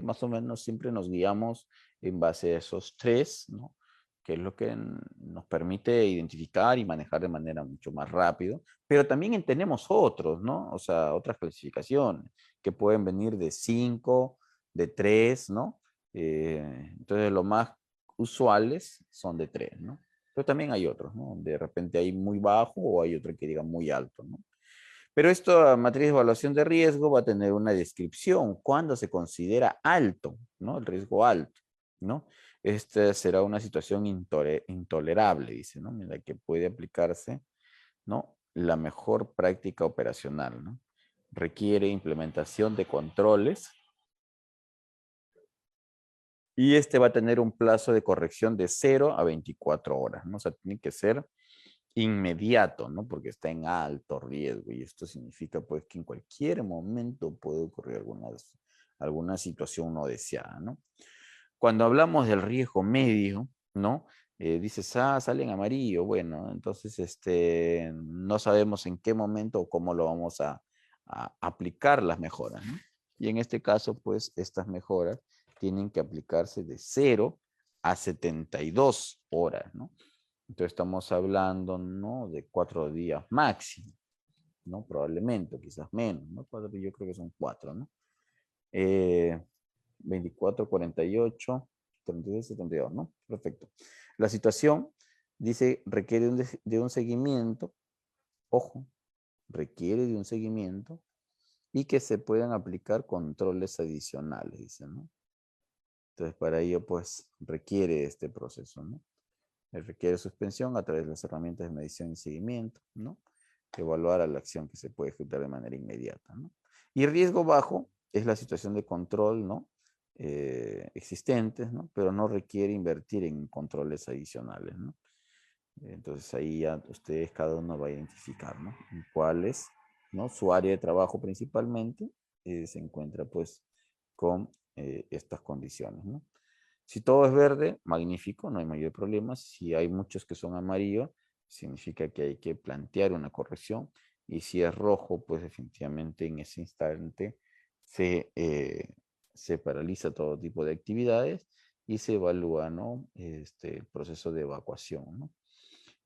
Más o menos siempre nos guiamos en base a esos tres, ¿no? Que es lo que nos permite identificar y manejar de manera mucho más rápido, pero también tenemos otros, ¿no? O sea, otras clasificaciones que pueden venir de 5, de 3, ¿no? Entonces lo más usuales son de 3, ¿no? Pero también hay otros, ¿no? De repente hay muy bajo o hay otro que diga muy alto, ¿no? Pero esta matriz de evaluación de riesgo va a tener una descripción cuando se considera alto, ¿no? El riesgo alto, ¿no? Esta será una situación intolerable, dice, ¿no? En la que puede aplicarse, ¿no? La mejor práctica operacional, ¿no? Requiere implementación de controles y este va a tener un plazo de corrección de 0 a 24 horas, ¿no? O sea, tiene que ser inmediato, ¿no? Porque está en alto riesgo y esto significa pues que en cualquier momento puede ocurrir alguna situación no deseada, ¿no? Cuando hablamos del riesgo medio, ¿no? Dices, sale en amarillo, bueno, entonces no sabemos en qué momento o cómo lo vamos a aplicar las mejoras, ¿no? Y en este caso, pues, estas mejoras tienen que aplicarse de 0 a 72 horas, ¿no? Entonces estamos hablando, ¿no? De 4 días máximo, ¿no? Probablemente, quizás menos, ¿no? Yo creo que son 4, ¿no? Eh, 24, 48, 32, 72, ¿no? Perfecto. La situación dice requiere de un seguimiento, ojo, requiere de un seguimiento y que se puedan aplicar controles adicionales, dice, ¿no? Entonces, para ello, pues, requiere este proceso, ¿no? Requiere suspensión a través de las herramientas de medición y seguimiento, ¿no? Evaluar a la acción que se puede ejecutar de manera inmediata, ¿no? Y riesgo bajo es la situación de control, ¿no? Existentes, ¿no? Pero no requiere invertir en controles adicionales, ¿no? Entonces ahí ya ustedes cada uno va a identificar, ¿no? En cuál es, ¿no? Su área de trabajo principalmente se encuentra pues con estas condiciones, ¿no? Si todo es verde, magnífico, no hay mayor problema. Si hay muchos que son amarillos, significa que hay que plantear una corrección. Y si es rojo, pues definitivamente en ese instante se paraliza todo tipo de actividades y se evalúa, ¿no? El proceso de evacuación, ¿no?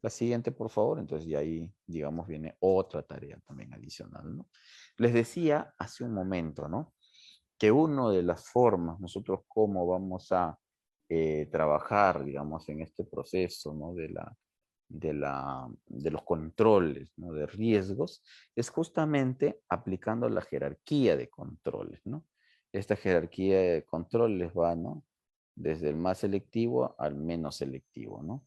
La siguiente, por favor. Entonces, ya ahí, digamos, viene otra tarea también adicional, ¿no? Les decía hace un momento, ¿no? Que una de las formas, nosotros cómo vamos a trabajar, digamos, en este proceso, ¿no? De los controles, ¿no? De riesgos, es justamente aplicando la jerarquía de controles, ¿no? Esta jerarquía de controles va, ¿no? Desde el más selectivo al menos selectivo, ¿no?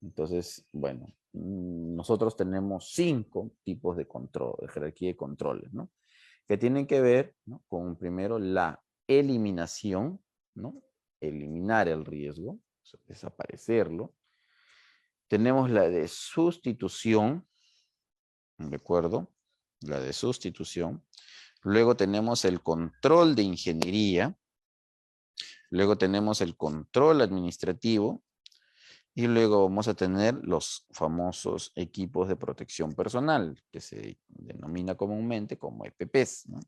Entonces, bueno, nosotros tenemos 5 tipos de control, de jerarquía de controles, ¿no? Que tienen que ver, ¿no? Con primero la eliminación, ¿no? Eliminar el riesgo, o sea, desaparecerlo. Tenemos la de sustitución, ¿de acuerdo? La de sustitución. Luego tenemos el control de ingeniería. Luego tenemos el control administrativo. Y luego vamos a tener los famosos equipos de protección personal, que se denomina comúnmente como EPPs, ¿no?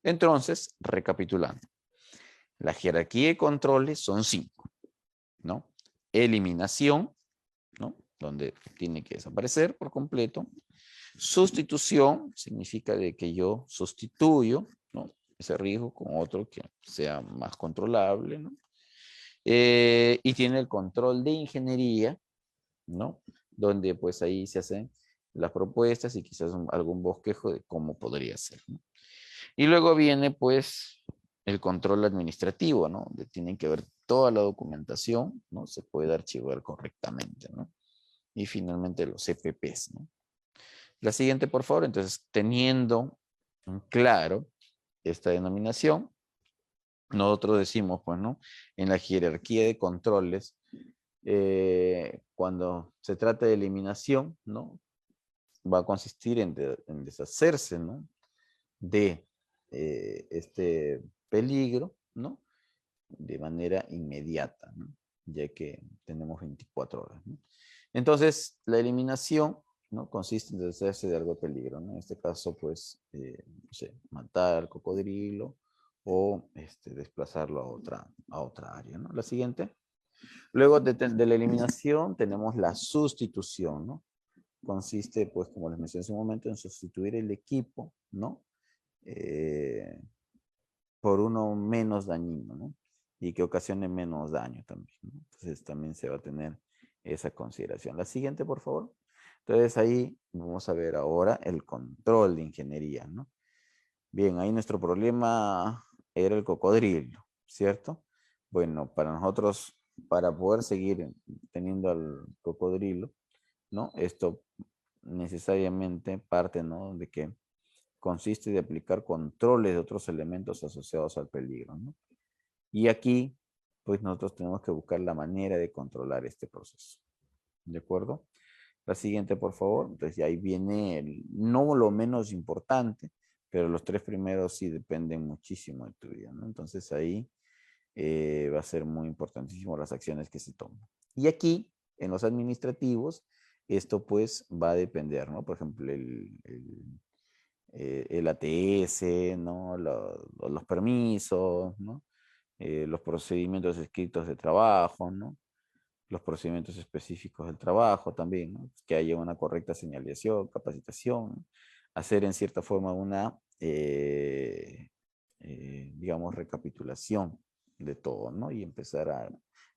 Entonces, recapitulando, la jerarquía de controles son 5, ¿no? Eliminación, ¿no? Donde tiene que desaparecer por completo. Sustitución significa de que yo sustituyo, ¿no? Ese riesgo con otro que sea más controlable, ¿no? Y tiene el control de ingeniería, ¿no? Donde pues ahí se hacen las propuestas y quizás algún bosquejo de cómo podría ser, ¿no? Y luego viene pues el control administrativo, ¿no? Donde tienen que ver toda la documentación, ¿no? Se puede archivar correctamente, ¿no? Y finalmente los EPPs, ¿no? La siguiente, por favor. Entonces, teniendo claro esta denominación, nosotros decimos, pues, ¿no? En la jerarquía de controles, cuando se trata de eliminación, ¿no? Va a consistir en deshacerse, ¿no? De este peligro, ¿no? De manera inmediata, ¿no? Ya que tenemos 24 horas, ¿no? Entonces, la eliminación, ¿no? Consiste en deshacerse de algo de peligro, ¿no? En este caso, pues, no sé, matar al cocodrilo o desplazarlo a otra área, ¿no? La siguiente. Luego de la eliminación tenemos la sustitución, ¿no? Consiste, pues, como les mencioné hace un momento, en sustituir el equipo, ¿no? Eh, por uno menos dañino, ¿no? Y que ocasione menos daño también, ¿no? Entonces también se va a tener esa consideración. La siguiente, por favor. Entonces ahí vamos a ver ahora el control de ingeniería, ¿no? Bien, ahí nuestro problema era el cocodrilo, ¿cierto? Bueno, para nosotros, para poder seguir teniendo al cocodrilo, ¿no? Esto necesariamente parte, ¿no? De que consiste de aplicar controles de otros elementos asociados al peligro, ¿no? Y aquí, pues nosotros tenemos que buscar la manera de controlar este proceso. ¿De acuerdo? La siguiente, por favor. Entonces, ahí viene no lo menos importante, pero los 3 primeros sí dependen muchísimo de tu vida, ¿no? Entonces, ahí va a ser muy importantísimo las acciones que se toman. Y aquí, en los administrativos, esto pues va a depender, ¿no? Por ejemplo, el ATS, ¿no? Los permisos, ¿no? Los procedimientos escritos de trabajo, ¿no? Los procedimientos específicos del trabajo también, ¿no? Que haya una correcta señalización, capacitación, hacer en cierta forma una digamos, recapitulación de todo, ¿no? Y empezar a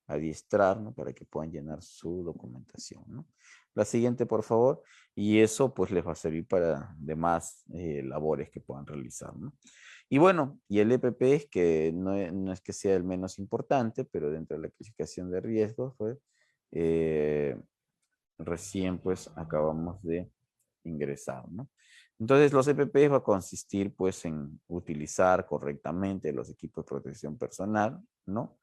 adiestrar, ¿no? Para que puedan llenar su documentación, ¿no? La siguiente, por favor. Y eso, pues, les va a servir para demás labores que puedan realizar, ¿no? Y bueno, y el EPP es que no es que sea el menos importante, pero dentro de la clasificación de riesgos, pues, recién, pues, acabamos de ingresar, ¿no? Entonces, los EPPs va a consistir, pues, en utilizar correctamente los equipos de protección personal, ¿no?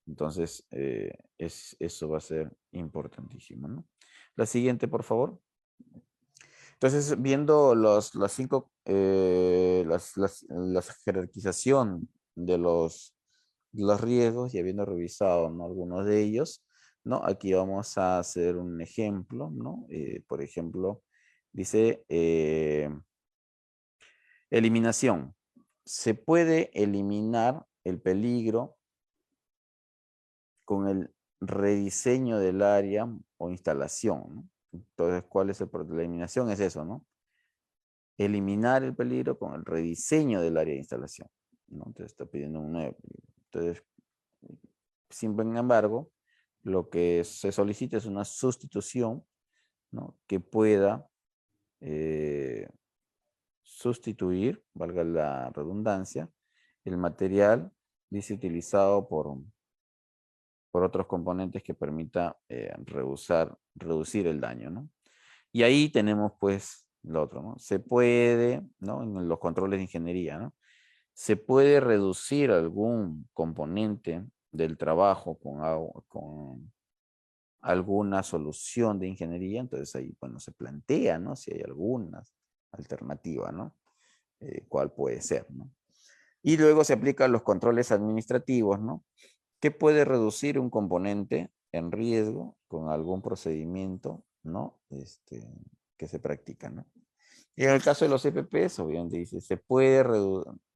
Entonces, eso va a ser importantísimo, ¿no? La siguiente, por favor. Entonces, viendo las cinco, la jerarquización de los riesgos y habiendo revisado, ¿no? Algunos de ellos, ¿no? Aquí vamos a hacer un ejemplo, ¿no? Por ejemplo, dice eliminación. Se puede eliminar el peligro con el rediseño del área o instalación, ¿no? Entonces, ¿cuál es la eliminación? Es eso, ¿no? Eliminar el peligro con el rediseño del área de instalación, ¿no? Entonces está pidiendo un nuevo peligro. Entonces, sin embargo, lo que se solicita es una sustitución, ¿no? Que pueda sustituir, valga la redundancia, el material, dice, utilizado por otros componentes que permita reducir el daño, ¿no? Y ahí tenemos, pues, lo otro, ¿no? Se puede, ¿no? En los controles de ingeniería, ¿no? Se puede reducir algún componente del trabajo con alguna solución de ingeniería, entonces ahí, bueno, se plantea, ¿no? Si hay alguna alternativa, ¿no? ¿Cuál puede ser, ¿no? Y luego se aplican los controles administrativos, ¿no? Que puede reducir un componente en riesgo con algún procedimiento, ¿no? Que se practica, ¿no? Y en el caso de los EPPs, obviamente dice, se puede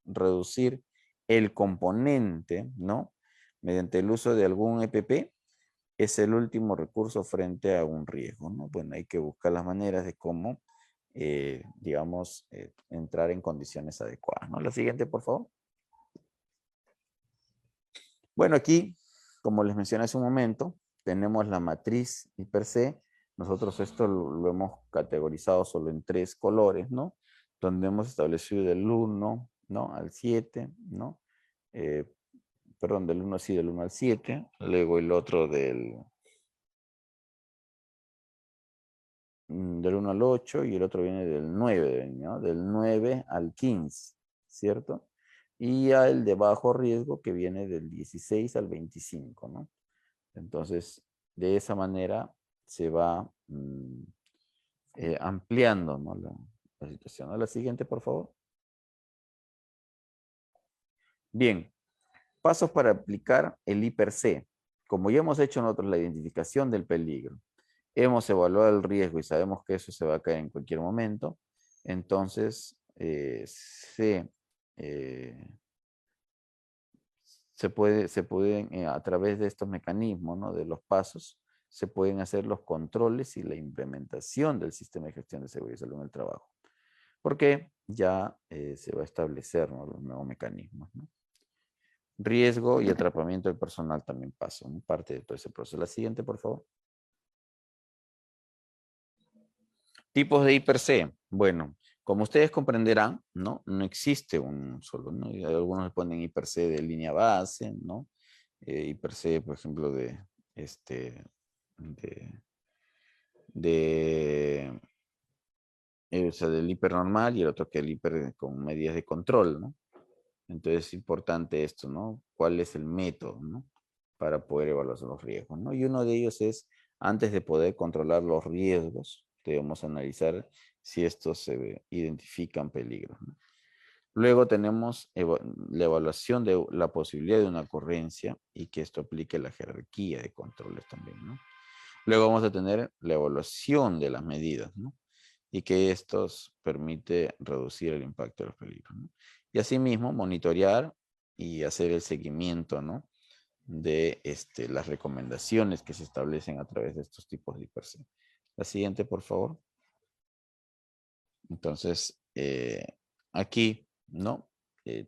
reducir el componente, ¿no? Mediante el uso de algún EPP, es el último recurso frente a un riesgo, ¿no? Bueno, hay que buscar las maneras de cómo, digamos, entrar en condiciones adecuadas, ¿no? La siguiente, por favor. Bueno, aquí, como les mencioné hace un momento, tenemos la matriz y per se. Nosotros esto lo hemos categorizado solo en 3 colores, ¿no? Donde hemos establecido del 1, ¿no? Al 7, ¿no? Perdón, del 1 así, del 1 al 7. Luego el otro del 1 al 8 y el otro viene del 9, ¿no? Del 9 al 15, ¿cierto? Y el de bajo riesgo que viene del 16 al 25, ¿no? Entonces, de esa manera se va ampliando, ¿no? la situación. ¿No? La siguiente, por favor. Bien, pasos para aplicar el I+C. Como ya hemos hecho nosotros la identificación del peligro, hemos evaluado el riesgo y sabemos que eso se va a caer en cualquier momento, entonces se pueden, a través de estos mecanismos, ¿no? De los pasos, se pueden hacer los controles y la implementación del sistema de gestión de seguridad y salud en el trabajo. Porque ya se va a establecer, ¿no? Los nuevos mecanismos, ¿no? Riesgo y atrapamiento del personal también pasa, ¿no? Parte de todo ese proceso. La siguiente, por favor. Tipos de I+C. Bueno, como ustedes comprenderán, ¿no? No existe un solo, ¿no? Y algunos le ponen I+C de línea base, ¿no? I+C, por ejemplo, o sea, del hipernormal y el otro que el hiper con medidas de control, ¿no? Entonces es importante esto, ¿no? ¿Cuál es el método, ¿no? Para poder evaluar los riesgos, ¿no? Y uno de ellos es, antes de poder controlar los riesgos, debemos analizar si estos se identifican peligros, ¿no? Luego tenemos la evaluación de la posibilidad de una ocurrencia y que esto aplique la jerarquía de controles también, ¿no? Luego vamos a tener la evaluación de las medidas, ¿no? Y que estos permite reducir el impacto de los peligros, ¿no? Y asimismo monitorear y hacer el seguimiento, ¿no? De las recomendaciones que se establecen a través de estos tipos de I+C. La siguiente, por favor. Entonces, aquí, ¿no?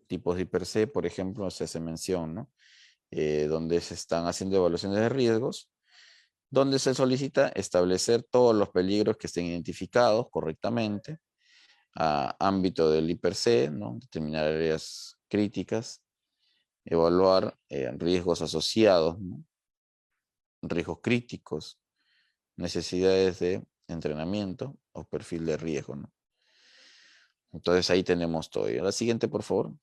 tipos de IPRC, por ejemplo, se hace mención, ¿no? Donde se están haciendo evaluaciones de riesgos, donde se solicita establecer todos los peligros que estén identificados correctamente, a ámbito del IPRC, ¿no? Determinar áreas críticas, evaluar riesgos asociados, ¿no? Riesgos críticos, necesidades de entrenamiento o perfil de riesgo, ¿no? Entonces ahí tenemos todo. Y la siguiente, por favor.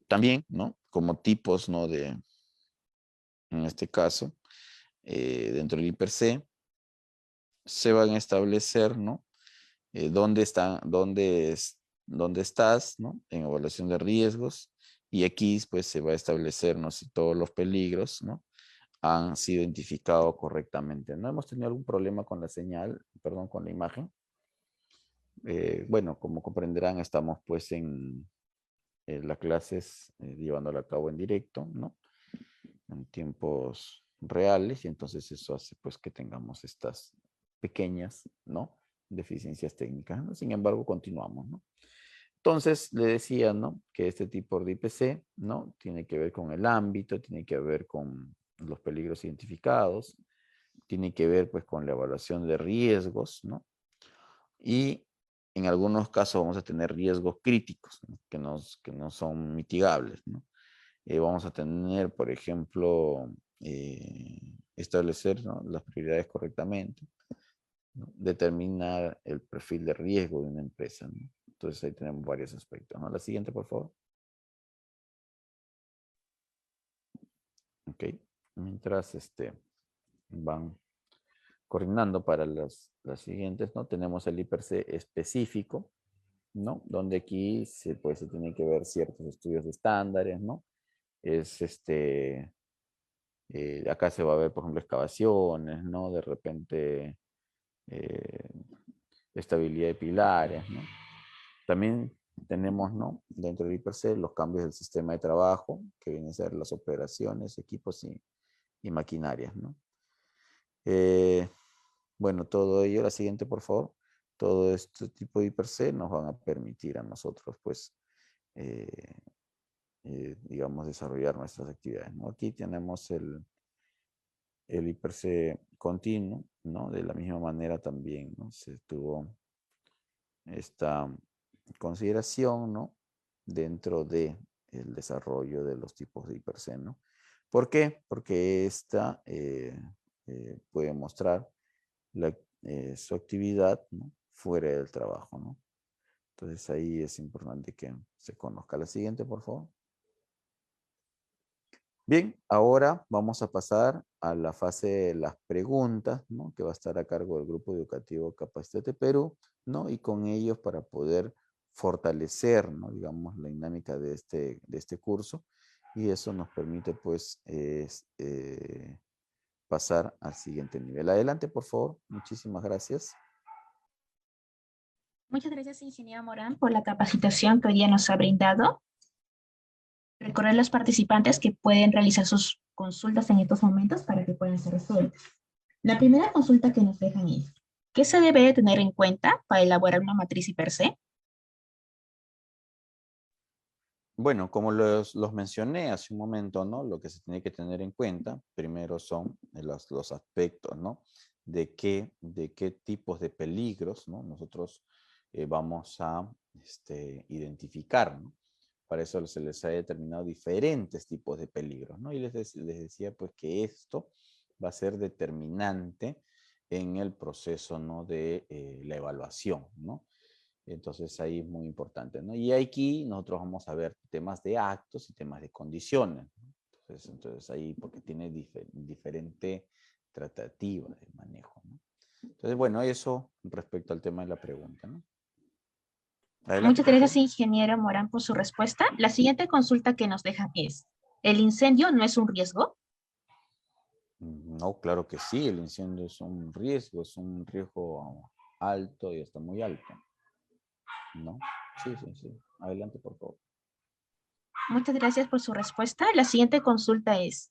También, ¿no? Como tipos, ¿no? En este caso, dentro del IPRC, se van a establecer, ¿no? Dónde estás, ¿no? En evaluación de riesgos. Y aquí, pues, se va a establecer, ¿no? Si todos los peligros, ¿no? Han sido identificados correctamente. ¿No hemos tenido algún problema con la señal, perdón, con la imagen? Bueno, como comprenderán, estamos, pues, en las clases llevándola a cabo en directo, ¿no? En tiempos reales, y entonces eso hace, pues, que tengamos estas pequeñas, ¿no? Deficiencias técnicas, ¿no? Sin embargo, continuamos, ¿no? Entonces, le decía, ¿no? Que este tipo de IPC, ¿no? Tiene que ver con el ámbito, tiene que ver con los peligros identificados, tiene que ver, pues, con la evaluación de riesgos, ¿no? Y en algunos casos vamos a tener riesgos críticos, ¿no? que no son mitigables, ¿no? Vamos a tener, por ejemplo, establecer, ¿no? Las prioridades correctamente, ¿no? Determinar el perfil de riesgo de una empresa, ¿no? Entonces ahí tenemos varios aspectos, ¿no? La siguiente, por favor. Ok. Mientras van coordinando para las siguientes, ¿no? Tenemos el IPRC específico, ¿no? Donde aquí pues, se tiene que ver ciertos estudios de estándares, ¿no? Es acá se va a ver, por ejemplo, excavaciones, ¿no? De repente, estabilidad de pilares, ¿no? También tenemos, ¿no? Dentro del IPRC los cambios del sistema de trabajo, que vienen a ser las operaciones, equipos y maquinarias, ¿no? Bueno, todo ello, la siguiente, por favor. Todo este tipo de IPRC nos van a permitir a nosotros, pues, digamos, desarrollar nuestras actividades, ¿no? Aquí tenemos el IPRC continuo, ¿no? De la misma manera también, ¿no? Se tuvo esta consideración, ¿no? Dentro de el desarrollo de los tipos de IPRC, ¿no? ¿Por qué? Porque esta puede mostrar su actividad, ¿no? Fuera del trabajo, ¿no? Entonces ahí es importante que se conozca. La siguiente, por favor. Bien, ahora vamos a pasar a la fase de las preguntas, ¿no? Que va a estar a cargo del Grupo Educativo Capacitate Perú, ¿no? Y con ellos para poder fortalecer, ¿no? Digamos, la dinámica de este curso. Y eso nos permite, pues, pasar al siguiente nivel. Adelante, por favor. Muchísimas gracias. Muchas gracias, ingeniero Morán, por la capacitación que hoy día nos ha brindado. Recordar a los participantes que pueden realizar sus consultas en estos momentos para que puedan ser resueltas. La primera consulta que nos dejan es, ¿qué se debe de tener en cuenta para elaborar una matriz IPRC? Bueno, como los mencioné hace un momento, ¿no? Lo que se tiene que tener en cuenta, primero son los aspectos, ¿no? De qué tipos de peligros, ¿no? Nosotros vamos a identificar, ¿no? Para eso se les ha determinado diferentes tipos de peligros, ¿no? Y les decía, pues, que esto va a ser determinante en el proceso, ¿no? De la evaluación, ¿no? Entonces ahí es muy importante, ¿no? Y aquí nosotros vamos a ver temas de actos y temas de condiciones, ¿no? Entonces ahí, porque tiene diferente tratativa de manejo, ¿no? Entonces, bueno, eso respecto al tema de la pregunta, ¿no? Adelante, Muchas por gracias, favor. ingeniero Morán, por su respuesta. La siguiente consulta que nos dejan es, ¿el incendio no es un riesgo? No, claro que sí, el incendio es un riesgo alto y hasta muy alto, ¿no? Sí, sí, sí. Adelante, por favor. Muchas gracias por su respuesta. La siguiente consulta es,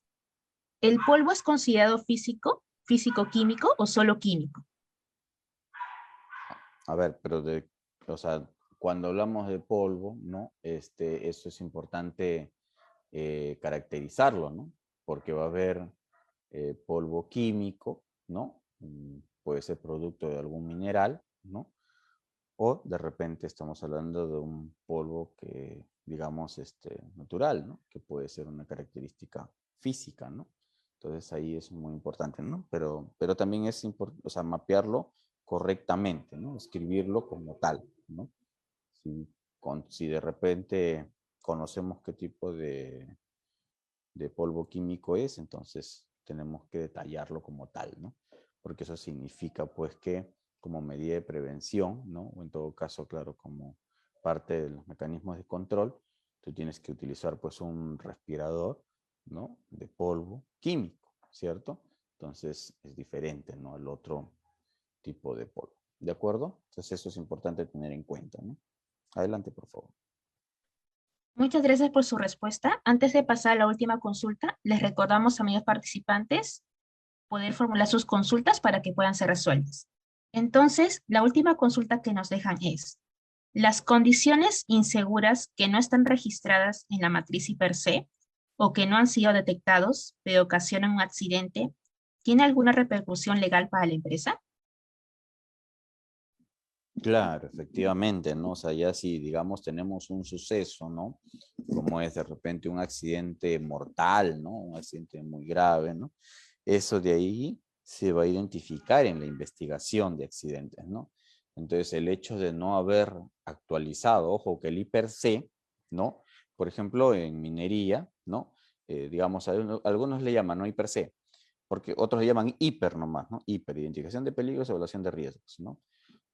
¿el polvo es considerado físico, físico-químico o solo químico? A ver, pero o sea, cuando hablamos de polvo, ¿no? Eso es importante caracterizarlo, ¿no? Porque va a haber polvo químico, ¿no? Puede ser producto de algún mineral, ¿no? O de repente estamos hablando de un polvo que, digamos, natural, ¿no? Que puede ser una característica física, ¿no? Entonces ahí es muy importante, ¿no? Pero también es importante, o sea, mapearlo correctamente, ¿no? Escribirlo como tal, ¿no? Si de repente conocemos qué tipo de polvo químico es, entonces tenemos que detallarlo como tal, ¿no? Porque eso significa, pues, que como medida de prevención, ¿no? O en todo caso, claro, como parte de los mecanismos de control, tú tienes que utilizar, pues, un respirador, ¿no? De polvo químico, ¿cierto? Entonces es diferente, ¿no? Al otro tipo de polvo. ¿De acuerdo? Entonces eso es importante tener en cuenta, ¿no? Adelante, por favor. Muchas gracias por su respuesta. Antes de pasar a la última consulta, les recordamos, amigos participantes, poder formular sus consultas para que puedan ser resueltas. Entonces, la última consulta que nos dejan es, ¿las condiciones inseguras que no están registradas en la matriz per se o que no han sido detectados, pero ocasionan un accidente, tiene alguna repercusión legal para la empresa? Claro, efectivamente, ¿no? O sea, ya si, digamos, tenemos un suceso, ¿no? Como es de repente un accidente mortal, ¿no? Un accidente muy grave, ¿no? Eso de ahí se va a identificar en la investigación de accidentes, ¿no? Entonces, el hecho de no haber actualizado, ojo, que el IPRC, ¿no? Por ejemplo, en minería, ¿no? Digamos, algunos le llaman, ¿no? IPRC, porque otros le llaman hiper nomás, ¿no? Hiper, identificación de peligros, evaluación de riesgos, ¿no?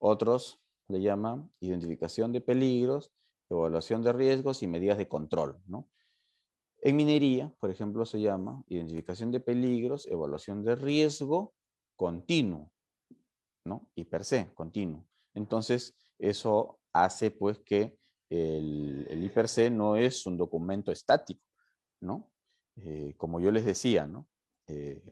Otros le llaman identificación de peligros, evaluación de riesgos y medidas de control, ¿no? En minería, por ejemplo, se llama identificación de peligros, evaluación de riesgo continuo, ¿no? Y per se, continuo. Entonces, eso hace pues que el IPRC no es un documento estático, ¿no? Como yo les decía, ¿no?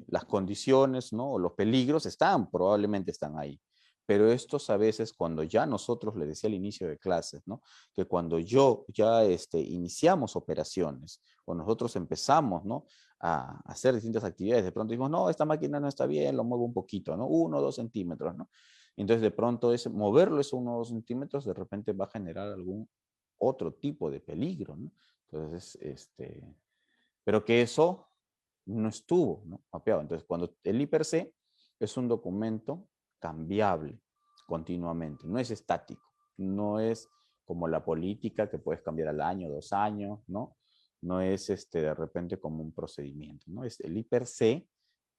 Las condiciones, ¿no? O los peligros probablemente están ahí. Pero estos a veces, cuando ya nosotros, les decía al inicio de clases, ¿no? Que cuando ya iniciamos operaciones o nosotros empezamos, ¿no? A hacer distintas actividades, de pronto decimos, no, esta máquina no está bien, lo muevo un poquito, ¿no? 1 o 2 centímetros, ¿no? Entonces, de pronto, moverlo esos 1 o 2 centímetros, de repente va a generar algún otro tipo de peligro, ¿no? Entonces, pero que eso no estuvo, ¿no? Mapeado. Entonces, cuando el IPRC es un documento cambiable continuamente, no es estático, no es como la política que puedes cambiar al año, 2 años, ¿no? No es de repente como un procedimiento, ¿no? El IPRC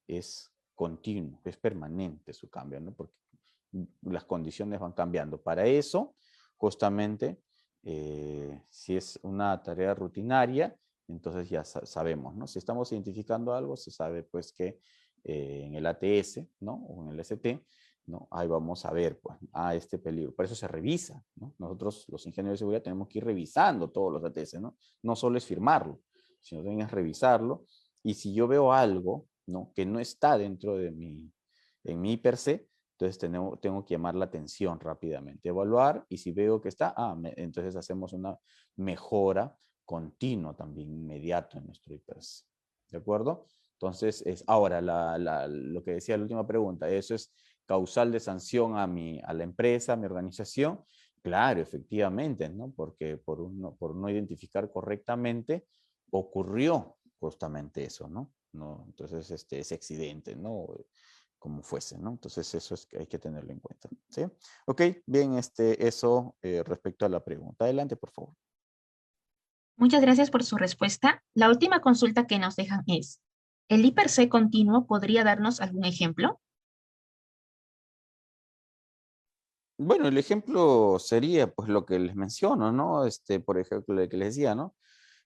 es continuo, es permanente su cambio, ¿no? Porque las condiciones van cambiando. Para eso, justamente, si es una tarea rutinaria, entonces ya sabemos, ¿no? Si estamos identificando algo, se sabe pues que en el ATS, ¿no? O en el ST, ¿no? Ahí vamos a ver, pues, este peligro. Por eso se revisa, ¿no? Nosotros, los ingenieros de seguridad, tenemos que ir revisando todos los ATS, ¿no? No solo es firmarlo, sino también es revisarlo. Y si yo veo algo, ¿no? Que no está dentro de en mi IPRC, entonces tengo que llamar la atención rápidamente, evaluar, y si veo que está, entonces hacemos una mejora continua también, inmediato en nuestro IPRC. ¿De acuerdo? Entonces, ahora lo que decía la última pregunta, ¿eso es causal de sanción a la empresa, a mi organización? Claro, efectivamente, ¿no? Porque por no identificar correctamente, ocurrió justamente eso, ¿no? ¿No? Entonces, ese accidente, ¿no? Como fuese, ¿no? Entonces, eso es que hay que tenerlo en cuenta, ¿sí? Ok, bien, eso respecto a la pregunta. Adelante, por favor. Muchas gracias por su respuesta. La última consulta que nos dejan es, ¿el IPRC continuo podría darnos algún ejemplo? Bueno, el ejemplo sería, pues, lo que les menciono, ¿no? Por ejemplo, el que les decía, ¿no?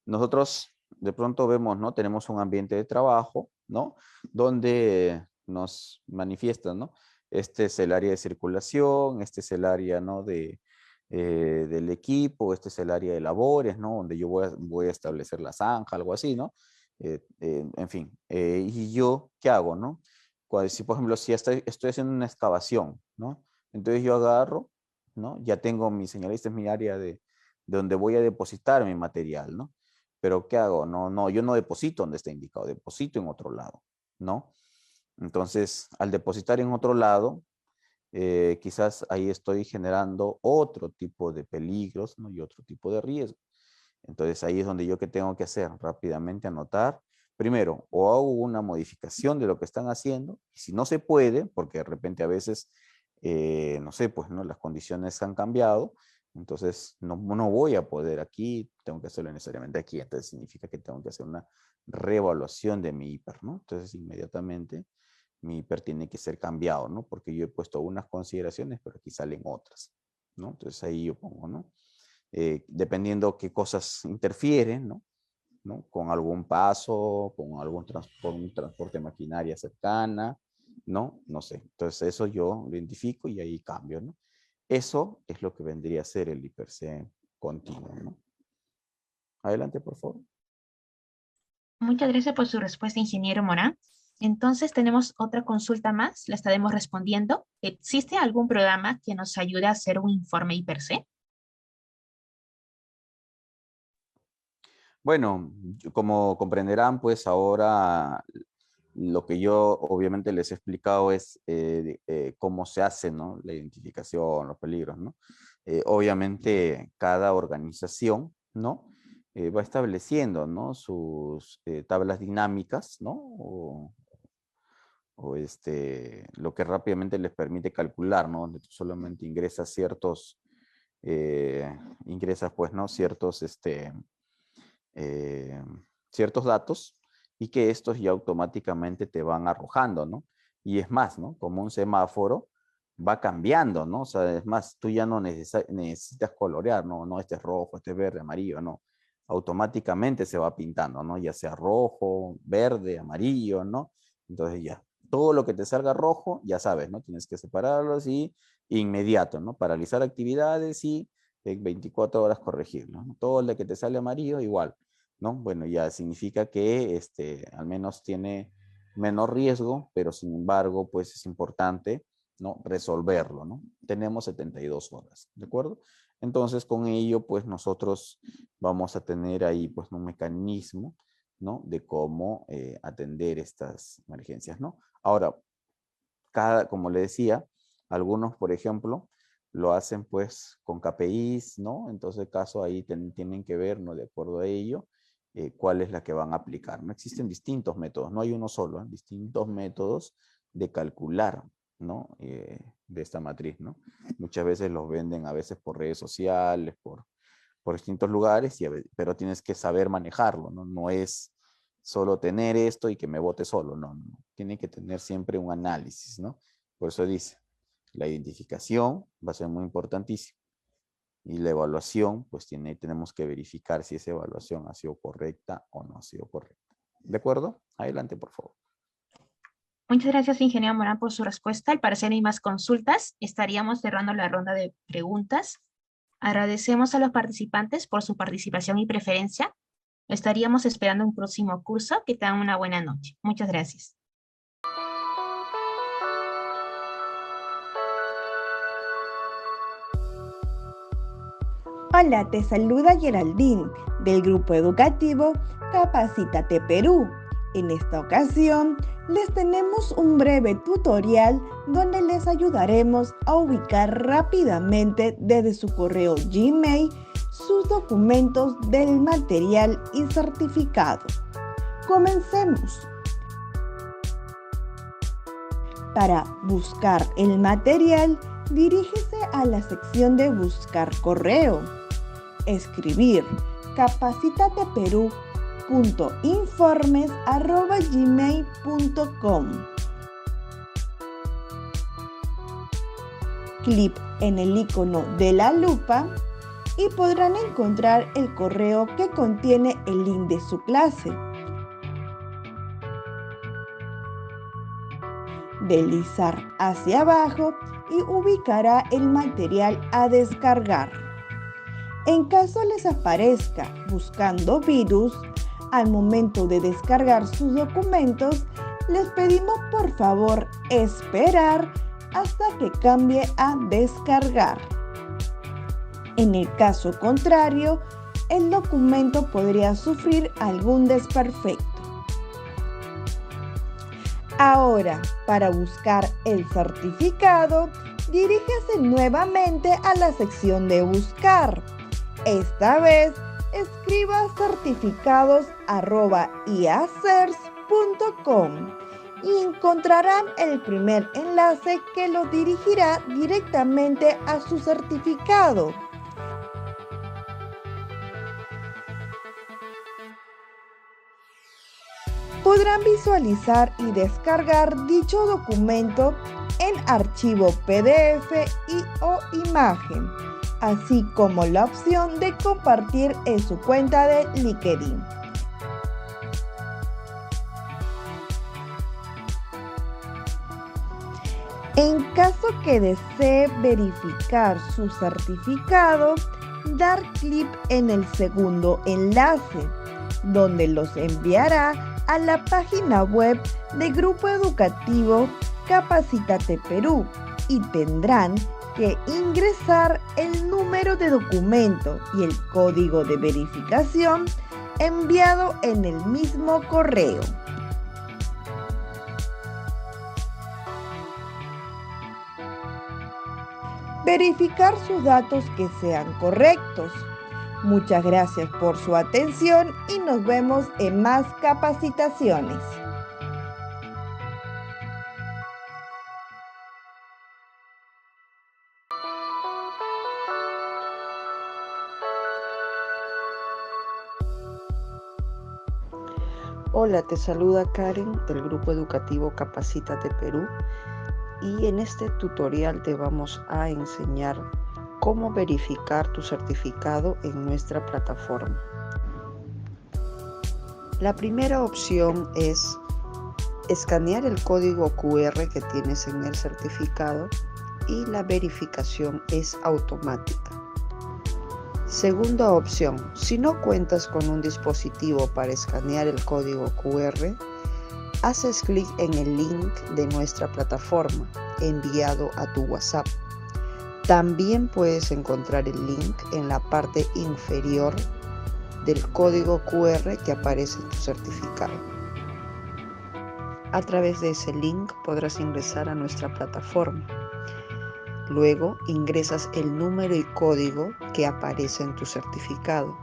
Nosotros de pronto vemos, ¿no? Tenemos un ambiente de trabajo, ¿no? Donde nos manifiestan, ¿no? Este es el área de circulación, este es el área, ¿no? Del equipo, este es el área de labores, ¿no? Donde yo voy a establecer la zanja, algo así, ¿no? En fin, ¿y yo qué hago, no? Si, por ejemplo, si estoy haciendo una excavación, ¿no? Entonces yo agarro, ¿no? Ya tengo mi señal, esta es mi área de donde voy a depositar mi material, ¿no? Pero ¿qué hago? No, yo no deposito donde está indicado, deposito en otro lado, ¿no? Entonces, al depositar en otro lado, quizás ahí estoy generando otro tipo de peligros, ¿no? Y otro tipo de riesgo. Entonces ahí es donde yo, ¿qué tengo que hacer? Rápidamente anotar. Primero, o hago una modificación de lo que están haciendo, y si no se puede, porque de repente a veces, no sé, pues no, las condiciones han cambiado, entonces no voy a poder aquí, tengo que hacerlo necesariamente aquí, entonces significa que tengo que hacer una reevaluación de mi hiper, ¿no? Entonces inmediatamente mi hiper tiene que ser cambiado, ¿no? Porque yo he puesto unas consideraciones, pero aquí salen otras, ¿no? Entonces ahí yo pongo, ¿no? Dependiendo qué cosas interfieren, ¿no? ¿No? Con algún paso, con algún un transporte de maquinaria cercana, ¿no? No sé. Entonces eso yo lo identifico y ahí cambio, ¿no? Eso es lo que vendría a ser el IPC continuo, ¿no? Adelante, por favor. Muchas gracias por su respuesta, ingeniero Morán. Entonces tenemos otra consulta más, la estaremos respondiendo. ¿Existe algún programa que nos ayude a hacer un informe IPC? Bueno, como comprenderán, pues ahora lo que yo obviamente les he explicado es cómo se hace, ¿no? La identificación, los peligros, ¿no? Obviamente cada organización, ¿no? Va estableciendo, ¿no? Sus tablas dinámicas, ¿no? O lo que rápidamente les permite calcular, ¿no? Donde tú solamente ingresas ingresas pues, ¿no? Ciertos datos y que estos ya automáticamente te van arrojando, ¿no? Y es más, ¿no? Como un semáforo va cambiando, ¿no? O sea, es más, tú ya no necesitas colorear, ¿no? No, este es rojo, este es verde, amarillo, no. Automáticamente se va pintando, ¿no? Ya sea rojo, verde, amarillo, ¿no? Entonces ya, todo lo que te salga rojo, ya sabes, ¿no? Tienes que separarlo así, inmediato, ¿no? Paralizar actividades y en 24 horas corregirlo, ¿no? Todo lo que te sale amarillo, igual, ¿no? Bueno, ya significa que al menos tiene menor riesgo, pero sin embargo, pues es importante, ¿no? Resolverlo, ¿no? Tenemos 72 horas, ¿de acuerdo? Entonces, con ello, pues nosotros vamos a tener ahí, pues, un mecanismo, ¿no? De cómo atender estas emergencias, ¿no? Ahora, como le decía, algunos, por ejemplo, lo hacen pues con KPIs, ¿no? Entonces, caso ahí tienen que ver, ¿no? De acuerdo a ello, cuál es la que van a aplicar, ¿no? Existen distintos métodos, no hay uno solo, ¿eh? Distintos métodos de calcular, ¿no? De esta matriz, ¿no? Muchas veces los venden a veces por redes sociales, por distintos lugares, pero tienes que saber manejarlo, ¿no? No es solo tener esto y que me vote solo, no. Tiene que tener siempre un análisis, ¿no? Por eso dice, la identificación va a ser muy importantísima. Y la evaluación, pues tenemos que verificar si esa evaluación ha sido correcta o no ha sido correcta. ¿De acuerdo? Adelante, por favor. Muchas gracias, ingeniero Morán, por su respuesta. Al parecer no hay más consultas. Estaríamos cerrando la ronda de preguntas. Agradecemos a los participantes por su participación y preferencia. Estaríamos esperando un próximo curso. Que tengan una buena noche. Muchas gracias. Hola, te saluda Geraldine del grupo educativo Capacítate Perú. En esta ocasión les tenemos un breve tutorial donde les ayudaremos a ubicar rápidamente desde su correo Gmail sus documentos del material y certificado. Comencemos. Para buscar el material, dirígese a la sección de Buscar correo. Escribir capacitateperú.informes@gmail.com. Clic en el icono de la lupa y podrán encontrar el correo que contiene el link de su clase. Deslizar hacia abajo y ubicará el material a descargar. En caso les aparezca buscando virus, al momento de descargar sus documentos, les pedimos por favor esperar hasta que cambie a descargar. En el caso contrario, el documento podría sufrir algún desperfecto. Ahora, para buscar el certificado, dirígese nuevamente a la sección de buscar. Esta vez, escriba certificados@iacers.com y encontrarán el primer enlace que lo dirigirá directamente a su certificado. Podrán visualizar y descargar dicho documento en archivo PDF o imagen, así como la opción de compartir en su cuenta de LinkedIn. En caso que desee verificar su certificado, dar clic en el segundo enlace, donde los enviará a la página web del Grupo Educativo Capacítate Perú y tendrán que ingresar el número de documento y el código de verificación enviado en el mismo correo. Verificar sus datos que sean correctos. Muchas gracias por su atención y nos vemos en más capacitaciones. Hola, te saluda Karen del Grupo Educativo Capacítate Perú y en este tutorial te vamos a enseñar cómo verificar tu certificado en nuestra plataforma. La primera opción es escanear el código QR que tienes en el certificado y la verificación es automática. Segunda opción, si no cuentas con un dispositivo para escanear el código QR, haces clic en el link de nuestra plataforma enviado a tu WhatsApp. También puedes encontrar el link en la parte inferior del código QR que aparece en tu certificado. A través de ese link podrás ingresar a nuestra plataforma. Luego ingresas el número y código que aparece en tu certificado.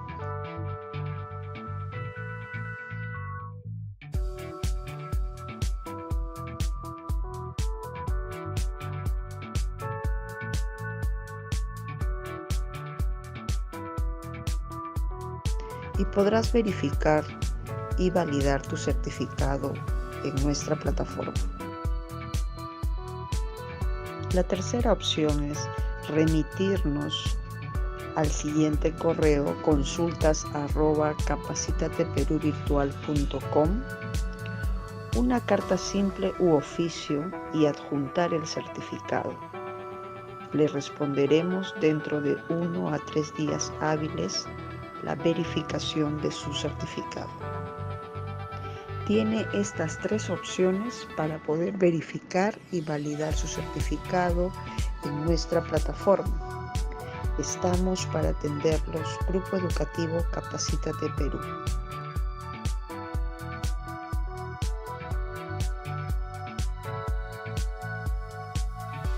Y podrás verificar y validar tu certificado en nuestra plataforma. La tercera opción es remitirnos al siguiente correo consultas@capacitateperuvirtual.com una carta simple u oficio y adjuntar el certificado. Le responderemos dentro de 1 a 3 días hábiles la verificación de su certificado. Tiene estas 3 opciones para poder verificar y validar su certificado en nuestra plataforma. Estamos para atenderlos, Grupo Educativo Capacítate Perú.